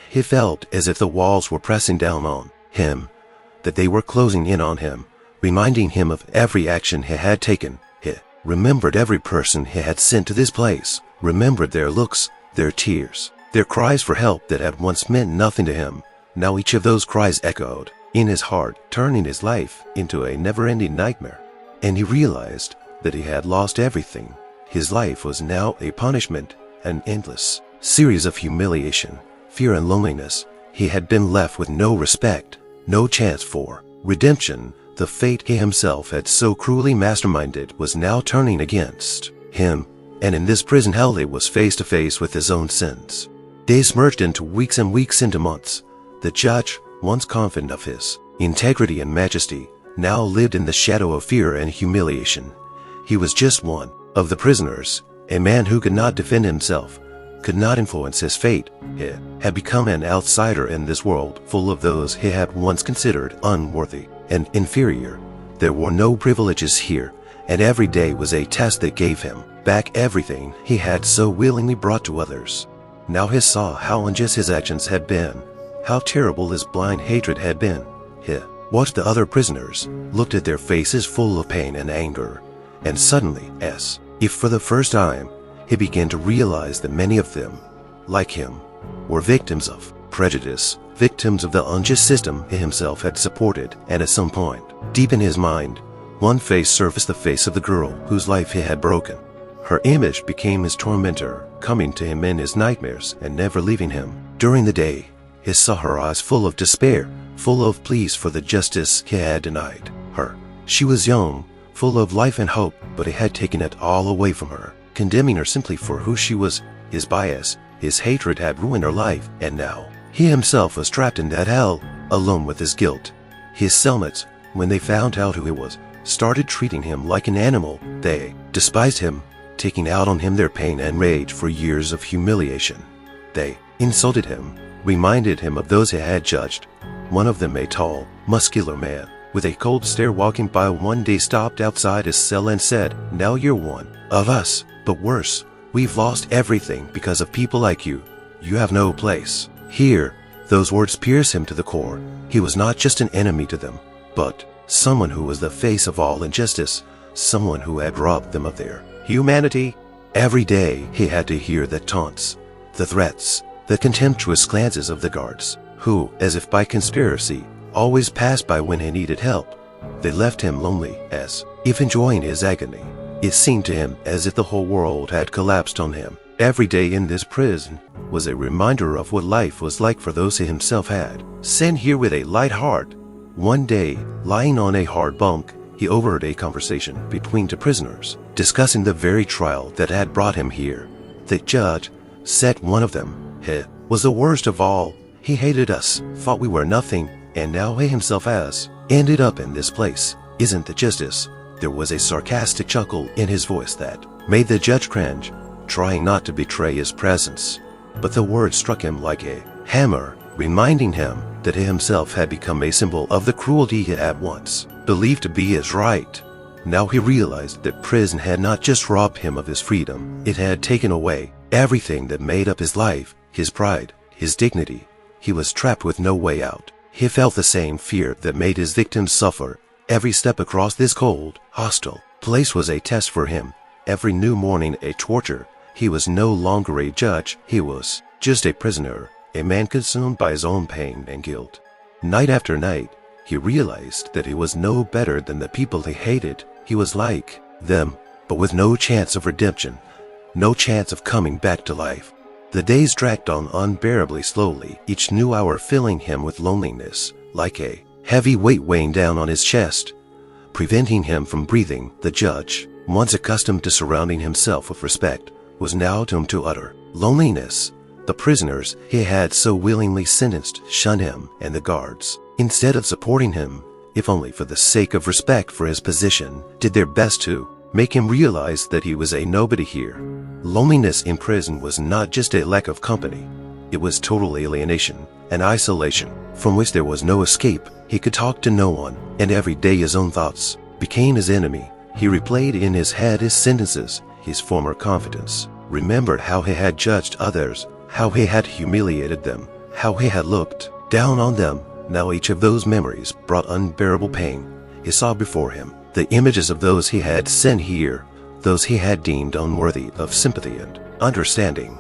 he felt as if the walls were pressing down on him, that they were closing in on him, reminding him of every action he had taken. He remembered every person he had sent to this place, remembered their looks, their tears, their cries for help that had once meant nothing to him. Now each of those cries echoed in his heart, turning his life into a never-ending nightmare. And he realized that he had lost everything. His life was now a punishment, an endless series of humiliation, fear and loneliness. He had been left with no respect, no chance for redemption. The fate he himself had so cruelly masterminded was now turning against him, and in this prison hell he was face to face with his own sins. Days merged into weeks and weeks into months. The judge, once confident of his integrity and majesty, now lived in the shadow of fear and humiliation. He was just one of the prisoners, a man who could not defend himself, could not influence his fate. He had become an outsider in this world full of those he had once considered unworthy and inferior. There were no privileges here, and every day was a test that gave him back everything he had so willingly brought to others. Now he saw how unjust his actions had been, how terrible his blind hatred had been. He watched the other prisoners, looked at their faces full of pain and anger, and suddenly, as if for the first time, he began to realize that many of them, like him, were victims of prejudice, victims of the unjust system he himself had supported. And at some point, deep in his mind, one face surfaced, the face of the girl whose life he had broken. Her image became his tormentor, coming to him in his nightmares and never leaving him. During the day, he saw her eyes full of despair, full of pleas for the justice he had denied her. She was young, full of life and hope, but he had taken it all away from her, condemning her simply for who she was. His bias, his hatred had ruined her life, and now he himself was trapped in that hell, alone with his guilt. His cellmates, when they found out who he was, started treating him like an animal. They despised him, taking out on him their pain and rage for years of humiliation. They insulted him, reminded him of those he had judged. One of them, a tall, muscular man, with a cold stare walking by, one day stopped outside his cell and said, "Now you're one of us, but worse, we've lost everything because of people like you. You have no place here." Those words pierced him to the core. He was not just an enemy to them, but someone who was the face of all injustice, someone who had robbed them of their humanity. Every day he had to hear the taunts, the threats, the contemptuous glances of the guards, who, as if by conspiracy, always passed by when he needed help. They left him lonely, as if enjoying his agony. It seemed to him as if the whole world had collapsed on him. Every day in this prison was a reminder of what life was like for those he himself had sent here with a light heart. One day, lying on a hard bunk, he overheard a conversation between two prisoners, discussing the very trial that had brought him here. The judge said one of them, "He was the worst of all. He hated us, thought we were nothing, and now he himself has ended up in this place. Isn't that justice?" There was a sarcastic chuckle in his voice that made the judge cringe, trying not to betray his presence. But the words struck him like a hammer, reminding him that he himself had become a symbol of the cruelty he had once believed to be his right. Now he realized that prison had not just robbed him of his freedom, it had taken away everything that made up his life, his pride, his dignity. He was trapped with no way out. He felt the same fear that made his victims suffer. Every step across this cold, hostile place was a test for him. Every new morning a torture. He was no longer a judge, he was just a prisoner, a man consumed by his own pain and guilt. Night after night, he realized that he was no better than the people he hated. He was like them, but with no chance of redemption, no chance of coming back to life. The days dragged on unbearably slowly, each new hour filling him with loneliness, like a heavy weight weighing down on his chest, preventing him from breathing. The judge, once accustomed to surrounding himself with respect, was now doomed to utter loneliness. The prisoners he had so willingly sentenced shunned him, and the guards, instead of supporting him, if only for the sake of respect for his position, did their best to make him realize that he was a nobody here. Loneliness in prison was not just a lack of company. It was total alienation and isolation from which there was no escape. He could talk to no one, and every day his own thoughts became his enemy. He replayed in his head his sentences, his former confidence, remembered how he had judged others, how he had humiliated them, how he had looked down on them. Now each of those memories brought unbearable pain. He saw before him the images of those he had sent here, those he had deemed unworthy of sympathy and understanding.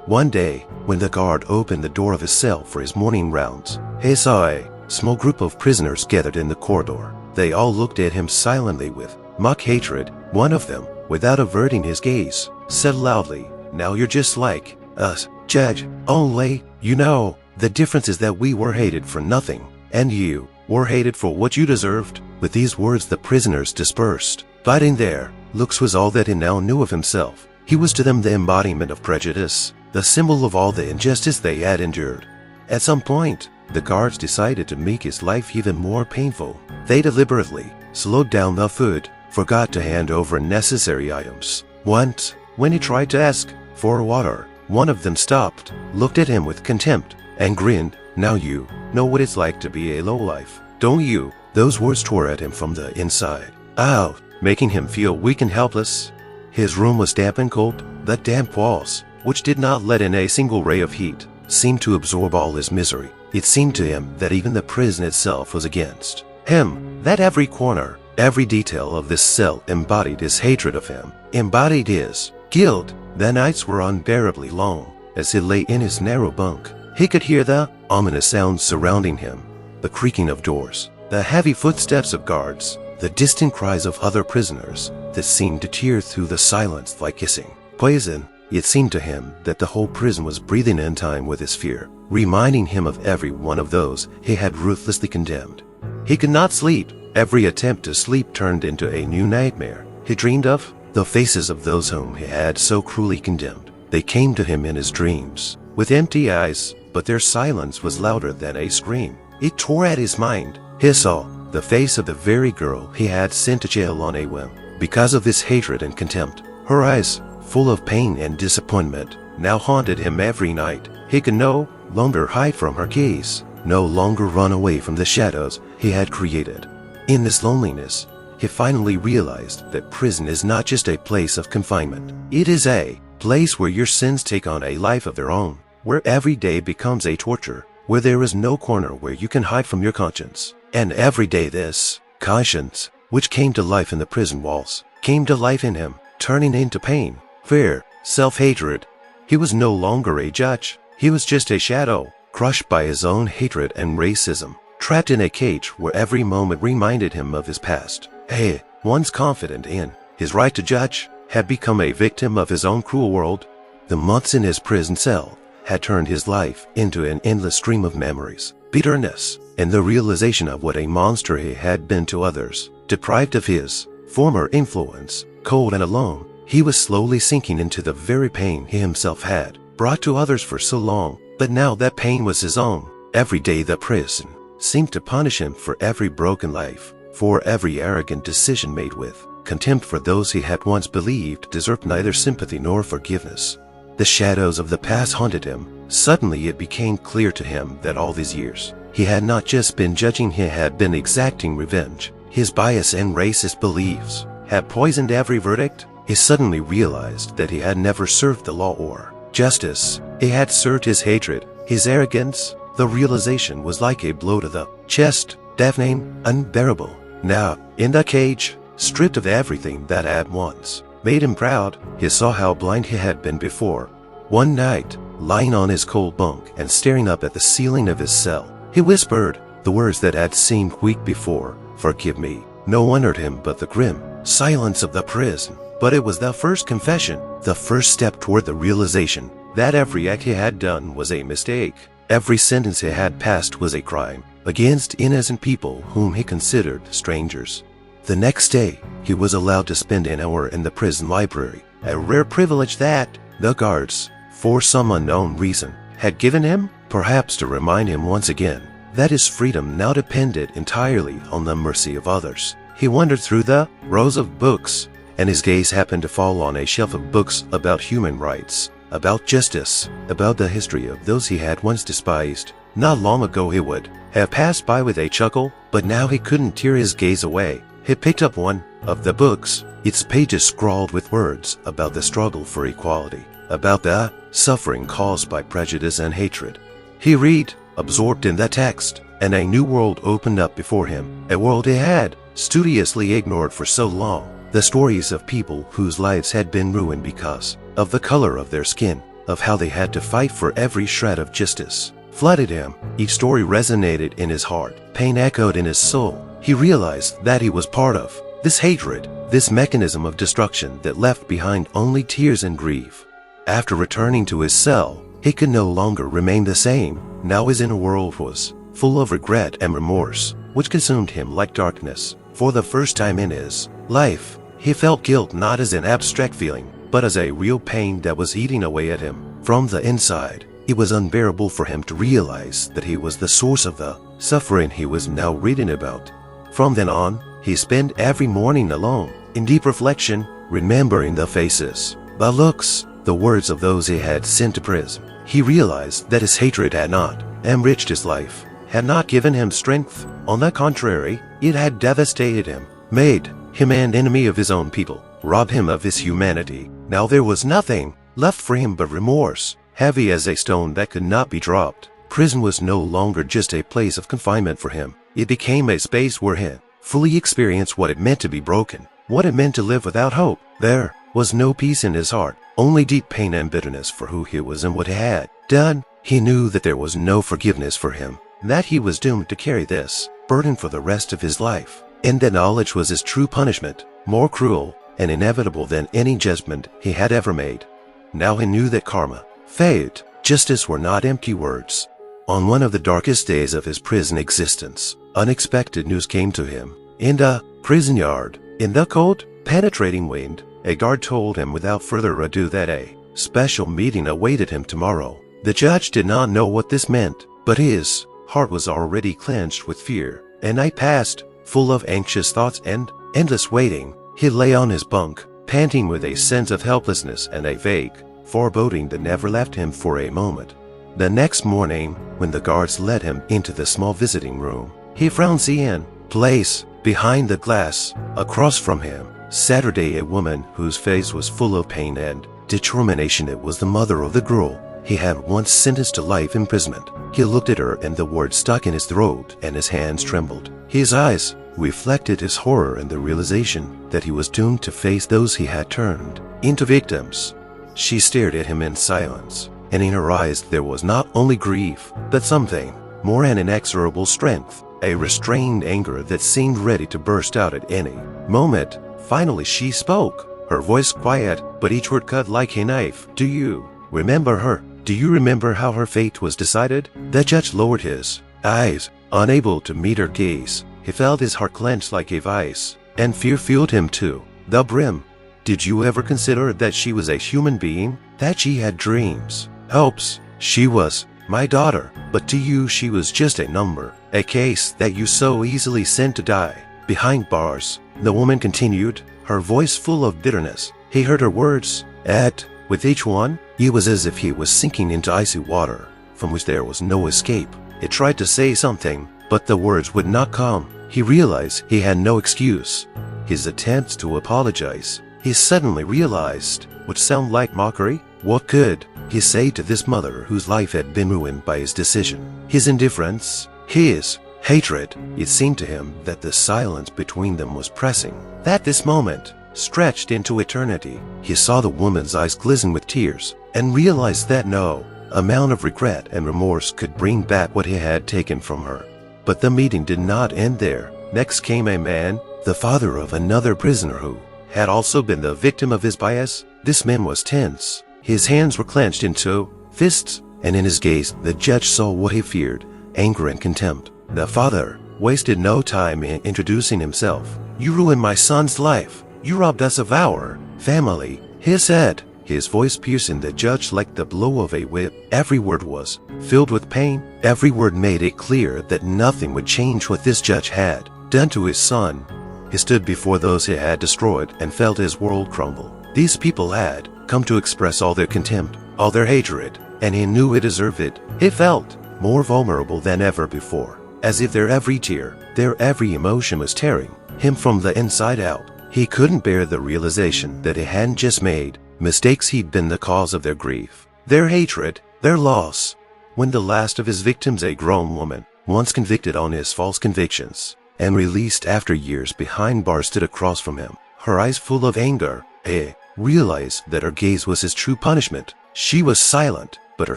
One day, when the guard opened the door of his cell for his morning rounds, he saw a small group of prisoners gathered in the corridor. They all looked at him silently with mock hatred. One of them, without averting his gaze, said loudly, "Now you're just like us, Judge, only, you know, the difference is that we were hated for nothing, and you were hated for what you deserved." With these words the prisoners dispersed. But in their looks was all that he now knew of himself. He was to them the embodiment of prejudice, the symbol of all the injustice they had endured. At some point, the guards decided to make his life even more painful. They deliberately slowed down the food, forgot to hand over necessary items. Once, when he tried to ask for water, one of them stopped, looked at him with contempt, and grinned. "Now you know what it's like to be a lowlife, don't you?" Those words tore at him from the inside out, making him feel weak and helpless. His room was damp and cold. The damp walls, which did not let in a single ray of heat, seemed to absorb all his misery. It seemed to him that even the prison itself was against him, that every corner, every detail of this cell embodied his hatred of him, embodied his guilt. The nights were unbearably long. As he lay in his narrow bunk, he could hear the ominous sounds surrounding him, the creaking of doors, the heavy footsteps of guards, the distant cries of other prisoners that seemed to tear through the silence like hissing poison. It seemed to him that the whole prison was breathing in time with his fear, reminding him of every one of those he had ruthlessly condemned. He could not sleep. Every attempt to sleep turned into a new nightmare. He dreamed of the faces of those whom he had so cruelly condemned. They came to him in his dreams, with empty eyes, but their silence was louder than a scream. It tore at his mind. He saw the face of the very girl he had sent to jail on a whim. Because of this hatred and contempt, her eyes, full of pain and disappointment, now haunted him every night. He could no longer hide from her gaze, no longer run away from the shadows he had created. In this loneliness, he finally realized that prison is not just a place of confinement. It is a place where your sins take on a life of their own, where every day becomes a torture, where there is no corner where you can hide from your conscience. And every day this conscience, which came to life in the prison walls, came to life in him, turning into pain, fear, self-hatred. He was no longer a judge. He was just a shadow, crushed by his own hatred and racism, trapped in a cage where every moment reminded him of his past. He, once confident in his right to judge, had become a victim of his own cruel world. The months in his prison cell had turned his life into an endless stream of memories, bitterness, and the realization of what a monster he had been to others. Deprived of his former influence, cold and alone, he was slowly sinking into the very pain he himself had brought to others for so long. But now that pain was his own. Every day the prison seemed to punish him for every broken life, for every arrogant decision made with contempt for those he had once believed deserved neither sympathy nor forgiveness. The shadows of the past haunted him. Suddenly it became clear to him that all these years he had not just been judging, he had been exacting revenge. His bias and racist beliefs had poisoned every verdict. He suddenly realized that he had never served the law or justice. He had served his hatred, his arrogance. The realization was like a blow to the chest, deafening, unbearable. Now, in the cage, stripped of everything that had once made him proud, he saw how blind he had been before. One night, lying on his cold bunk and staring up at the ceiling of his cell, he whispered the words that had seemed weak before, "Forgive me." No one heard him but the grim silence of the prison. But it was the first confession, the first step toward the realization that every act he had done was a mistake. Every sentence he had passed was a crime against innocent people whom he considered strangers. The next day, he was allowed to spend an hour in the prison library, a rare privilege that the guards, for some unknown reason, had given him, perhaps to remind him once again that his freedom now depended entirely on the mercy of others. He wandered through the rows of books, and his gaze happened to fall on a shelf of books about human rights, about justice, about the history of those he had once despised. Not long ago he would have passed by with a chuckle, but now he couldn't tear his gaze away. He picked up one of the books, its pages scrawled with words about the struggle for equality, about the suffering caused by prejudice and hatred. He read, absorbed in the text, and a new world opened up before him, a world he had studiously ignored for so long. The stories of people whose lives had been ruined because of the color of their skin, of how they had to fight for every shred of justice, flooded him. Each story resonated in his heart. Pain echoed in his soul. He realized that he was part of this hatred, this mechanism of destruction that left behind only tears and grief. After returning to his cell, he could no longer remain the same. Now his inner world was full of regret and remorse, which consumed him like darkness. For the first time in his life, he felt guilt not as an abstract feeling, but as a real pain that was eating away at him from the inside. It was unbearable for him to realize that he was the source of the suffering he was now reading about. From then on, he spent every morning alone, in deep reflection, remembering the faces, the looks, the words of those he had sent to prison. He realized that his hatred had not enriched his life, had not given him strength. On the contrary, it had devastated him, made him an enemy of his own people, robbed him of his humanity. Now there was nothing left for him but remorse, heavy as a stone that could not be dropped. Prison was no longer just a place of confinement for him. It became a space where he fully experienced what it meant to be broken, what it meant to live without hope. There was no peace in his heart, only deep pain and bitterness for who he was and what he had done. He knew that there was no forgiveness for him, that he was doomed to carry this burden for the rest of his life. And that knowledge was his true punishment, more cruel and inevitable than any judgment he had ever made. Now he knew that karma, fate, justice were not empty words. On one of the darkest days of his prison existence, unexpected news came to him. In the prison yard, in the cold, penetrating wind, a guard told him without further ado that a special meeting awaited him tomorrow. The judge did not know what this meant, but his heart was already clenched with fear. A night passed, full of anxious thoughts and endless waiting. He lay on his bunk, panting with a sense of helplessness and a vague foreboding that never left him for a moment. The next morning, when the guards led him into the small visiting room, he found seeing place behind the glass. Across from him sat a woman whose face was full of pain and determination. It was the mother of the girl he had once sentenced to life imprisonment. He looked at her and the words stuck in his throat and his hands trembled. His eyes reflected his horror and the realization that he was doomed to face those he had turned into victims. She stared at him in silence, and in her eyes there was not only grief, but something more, an inexorable strength, a restrained anger that seemed ready to burst out at any moment. Finally she spoke, her voice quiet, but each word cut like a knife. "Do you remember her? Do you remember how her fate was decided?" The judge lowered his eyes, unable to meet her gaze. He felt his heart clench like a vice, and fear filled him to the brim. "Did you ever consider that she was a human being, that she had dreams, hopes? She was my daughter, but to you she was just a number, a case that you so easily sent to die behind bars." The woman continued, her voice full of bitterness. He heard her words, and with each one, it was as if he was sinking into icy water from which there was no escape. It tried to say something, but the words would not come. He realized he had no excuse. His attempts to apologize, he suddenly realized, would sound like mockery. What could he say to this mother whose life had been ruined by his decision? His indifference, his hatred. It seemed to him that the silence between them was pressing, that this moment stretched into eternity. He saw the woman's eyes glisten with tears and realized that no amount of regret and remorse could bring back what he had taken from her. But the meeting did not end there. Next came a man, the father of another prisoner who had also been the victim of his bias. This man was tense. His hands were clenched into fists, and in his gaze the judge saw what he feared, anger and contempt. The father wasted no time in introducing himself. "You ruined my son's life. You robbed us of our family," he said, his voice piercing the judge like the blow of a whip. Every word was filled with pain. Every word made it clear that nothing would change what this judge had done to his son. He stood before those he had destroyed and felt his world crumble. These people had come to express all their contempt, all their hatred, and he knew he deserved it. He felt more vulnerable than ever before, as if their every tear, their every emotion was tearing him from the inside out. He couldn't bear the realization that he hadn't just made mistakes, he'd been the cause of their grief, their hatred, their loss. When the last of his victims, a grown woman, once convicted on his false convictions and released after years behind bars, stood across from him, her eyes full of anger, he realized that her gaze was his true punishment. She was silent, but her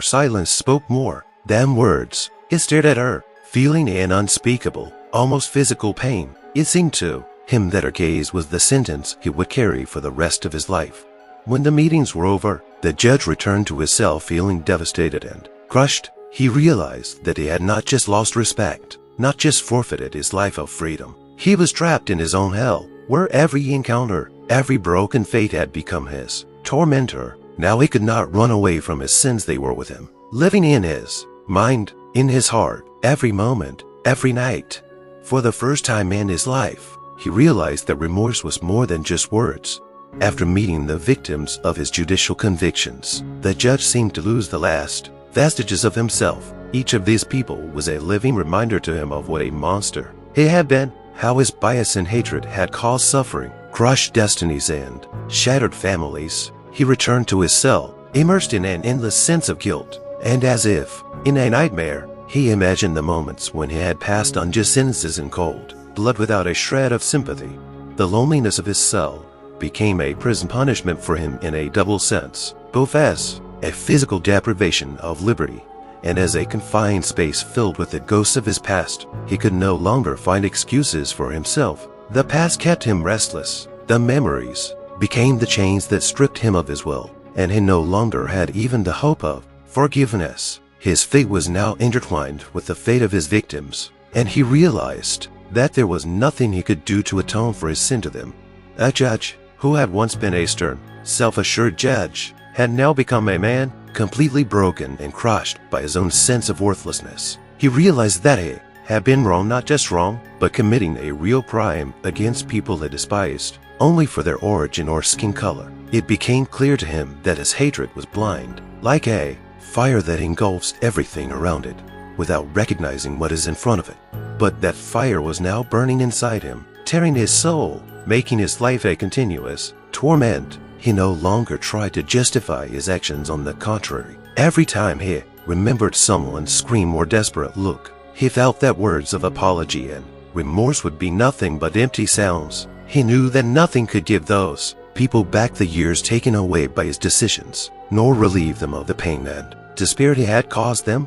silence spoke more than words. He stared at her, feeling an unspeakable, almost physical pain. It seemed to him that her gaze was the sentence he would carry for the rest of his life. When the meetings were over, the judge returned to his cell feeling devastated and crushed. He realized that he had not just lost respect, not just forfeited his life of freedom. He was trapped in his own hell, where every encounter, every broken fate had become his tormentor. Now he could not run away from his sins. They were with him, living in his mind, in his heart, every moment, every night. For the first time in his life, he realized that remorse was more than just words. After meeting the victims of his judicial convictions, the judge seemed to lose the last vestiges of himself. Each of these people was a living reminder to him of what a monster he had been, how his bias and hatred had caused suffering, crushed destinies, and shattered families. He returned to his cell, immersed in an endless sense of guilt, and as if in a nightmare, he imagined the moments when he had passed unjust sentences in cold blood without a shred of sympathy. The loneliness of his cell became a prison punishment for him in a double sense, both as a physical deprivation of liberty and as a confined space filled with the ghosts of his past. He could no longer find excuses for himself. The past kept him restless. The memories became the chains that stripped him of his will, and he no longer had even the hope of forgiveness. His fate was now intertwined with the fate of his victims, and he realized that there was nothing he could do to atone for his sin to them. A judge who had once been a stern, self-assured judge had now become a man completely broken and crushed by his own sense of worthlessness. He realized that he had been wrong, not just wrong, but committing a real crime against people he despised only for their origin or skin color. It became clear to him that his hatred was blind, like a fire that engulfs everything around it without recognizing what is in front of it. But that fire was now burning inside him, tearing his soul, making his life a continuous torment. He no longer tried to justify his actions. On the contrary, every time he remembered someone's scream or desperate look, he felt that words of apology and remorse would be nothing but empty sounds. He knew that nothing could give those people back the years taken away by his decisions, nor relieve them of the pain and despair he had caused them.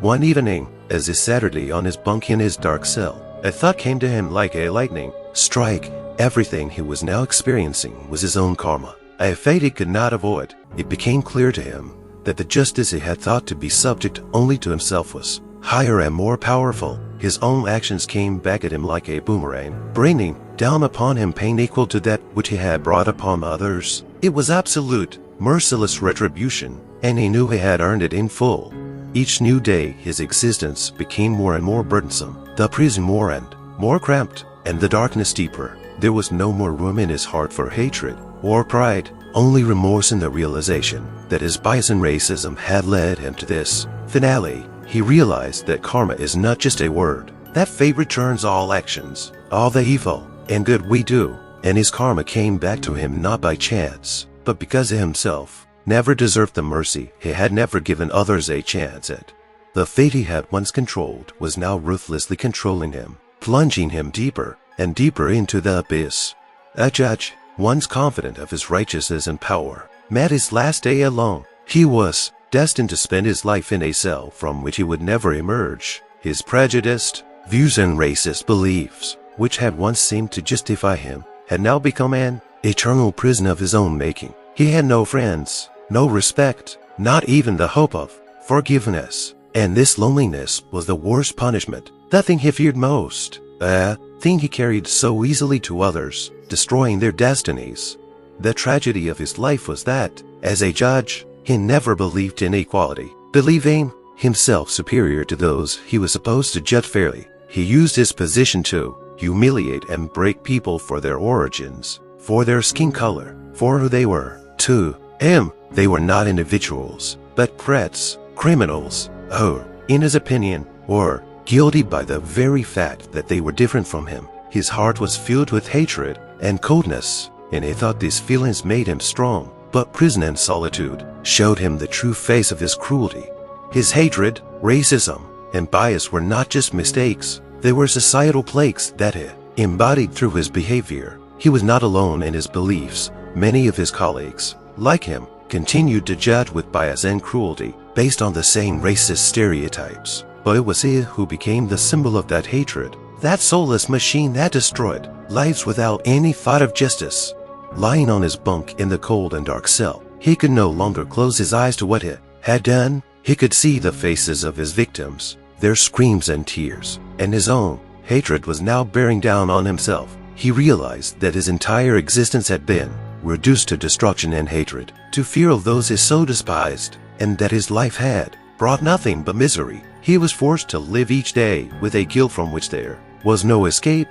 One evening, as he sat on his bunk in his dark cell, a thought came to him like a lightning strike. Everything he was now experiencing was his own karma, a fate he could not avoid. It became clear to him that the justice he had thought to be subject only to himself was higher and more powerful. His own actions came back at him like a boomerang, bringing down upon him pain equal to that which he had brought upon others. It was absolute, merciless retribution, and he knew he had earned it in full. Each new day his existence became more and more burdensome, the prison more and more cramped, and the darkness deeper. There was no more room in his heart for hatred or pride, only remorse in the realization that his bias and racism had led him to this finale. he realized that karma is not just a word. That fate returns all actions, all the evil and good we do, and his karma came back to him not by chance, but because he himself never deserved the mercy he had never given others a chance at. The fate he had once controlled was now ruthlessly controlling him, plunging him deeper and deeper into the abyss. A judge, once confident of his righteousness and power, met his last day alone. He was destined to spend his life in a cell from which he would never emerge. His prejudiced views and racist beliefs, which had once seemed to justify him, had now become an eternal prison of his own making. He had no friends, no respect, not even the hope of forgiveness. And this loneliness was the worst punishment, the thing he feared most, a thing he carried so easily to others, destroying their destinies. The tragedy of his life was that, as a judge, he never believed in equality. Believing himself superior to those he was supposed to judge fairly, he used his position to humiliate and break people for their origins, for their skin color, for who they were. To him, they were not individuals, but threats, criminals, who, in his opinion, were guilty by the very fact that they were different from him. His heart was filled with hatred and coldness, and he thought these feelings made him strong. But prison and solitude showed him the true face of his cruelty. His hatred, racism, and bias were not just mistakes. They were societal plagues that he embodied through his behavior. He was not alone in his beliefs. Many of his colleagues, like him, continued to judge with bias and cruelty based on the same racist stereotypes. But it was he who became the symbol of that hatred, that soulless machine that destroyed lives without any thought of justice. Lying on his bunk in the cold and dark cell, he could no longer close his eyes to what he had done. He could see the faces of his victims, their screams and tears, and his own hatred was now bearing down on himself. He realized that his entire existence had been reduced to destruction and hatred, to fear of those he so despised, and that his life had brought nothing but misery. He was forced to live each day with a guilt from which there was no escape.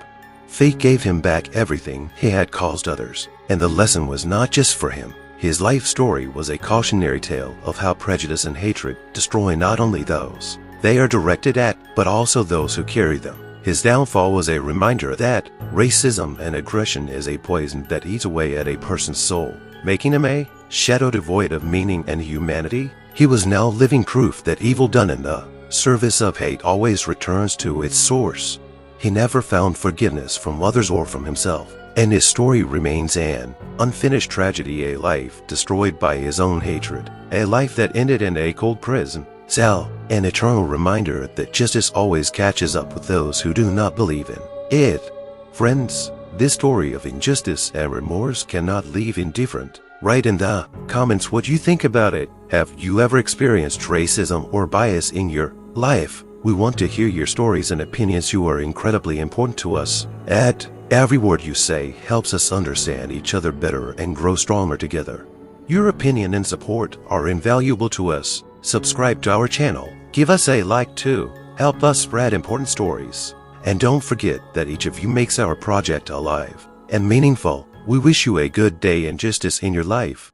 Fate gave him back everything he had caused others, and the lesson was not just for him. His life story was a cautionary tale of how prejudice and hatred destroy not only those they are directed at, but also those who carry them. His downfall was a reminder that racism and aggression is a poison that eats away at a person's soul, making him a shadow devoid of meaning and humanity. He was now living proof that evil done in the service of hate always returns to its source. He never found forgiveness from others or from himself, and his story remains an unfinished tragedy, a life destroyed by his own hatred, a life that ended in a cold prison cell, an eternal reminder that justice always catches up with those who do not believe in it. Friends, this story of injustice and remorse cannot leave indifferent. Write in the comments what you think about it. Have you ever experienced racism or bias in your life? We want to hear your stories and opinions. You are incredibly important to us. Every word you say helps us understand each other better and grow stronger together. Your opinion and support are invaluable to us. Subscribe to our channel. Give us a like too. Help us spread important stories. And don't forget that each of you makes our project alive and meaningful. We wish you a good day and justice in your life.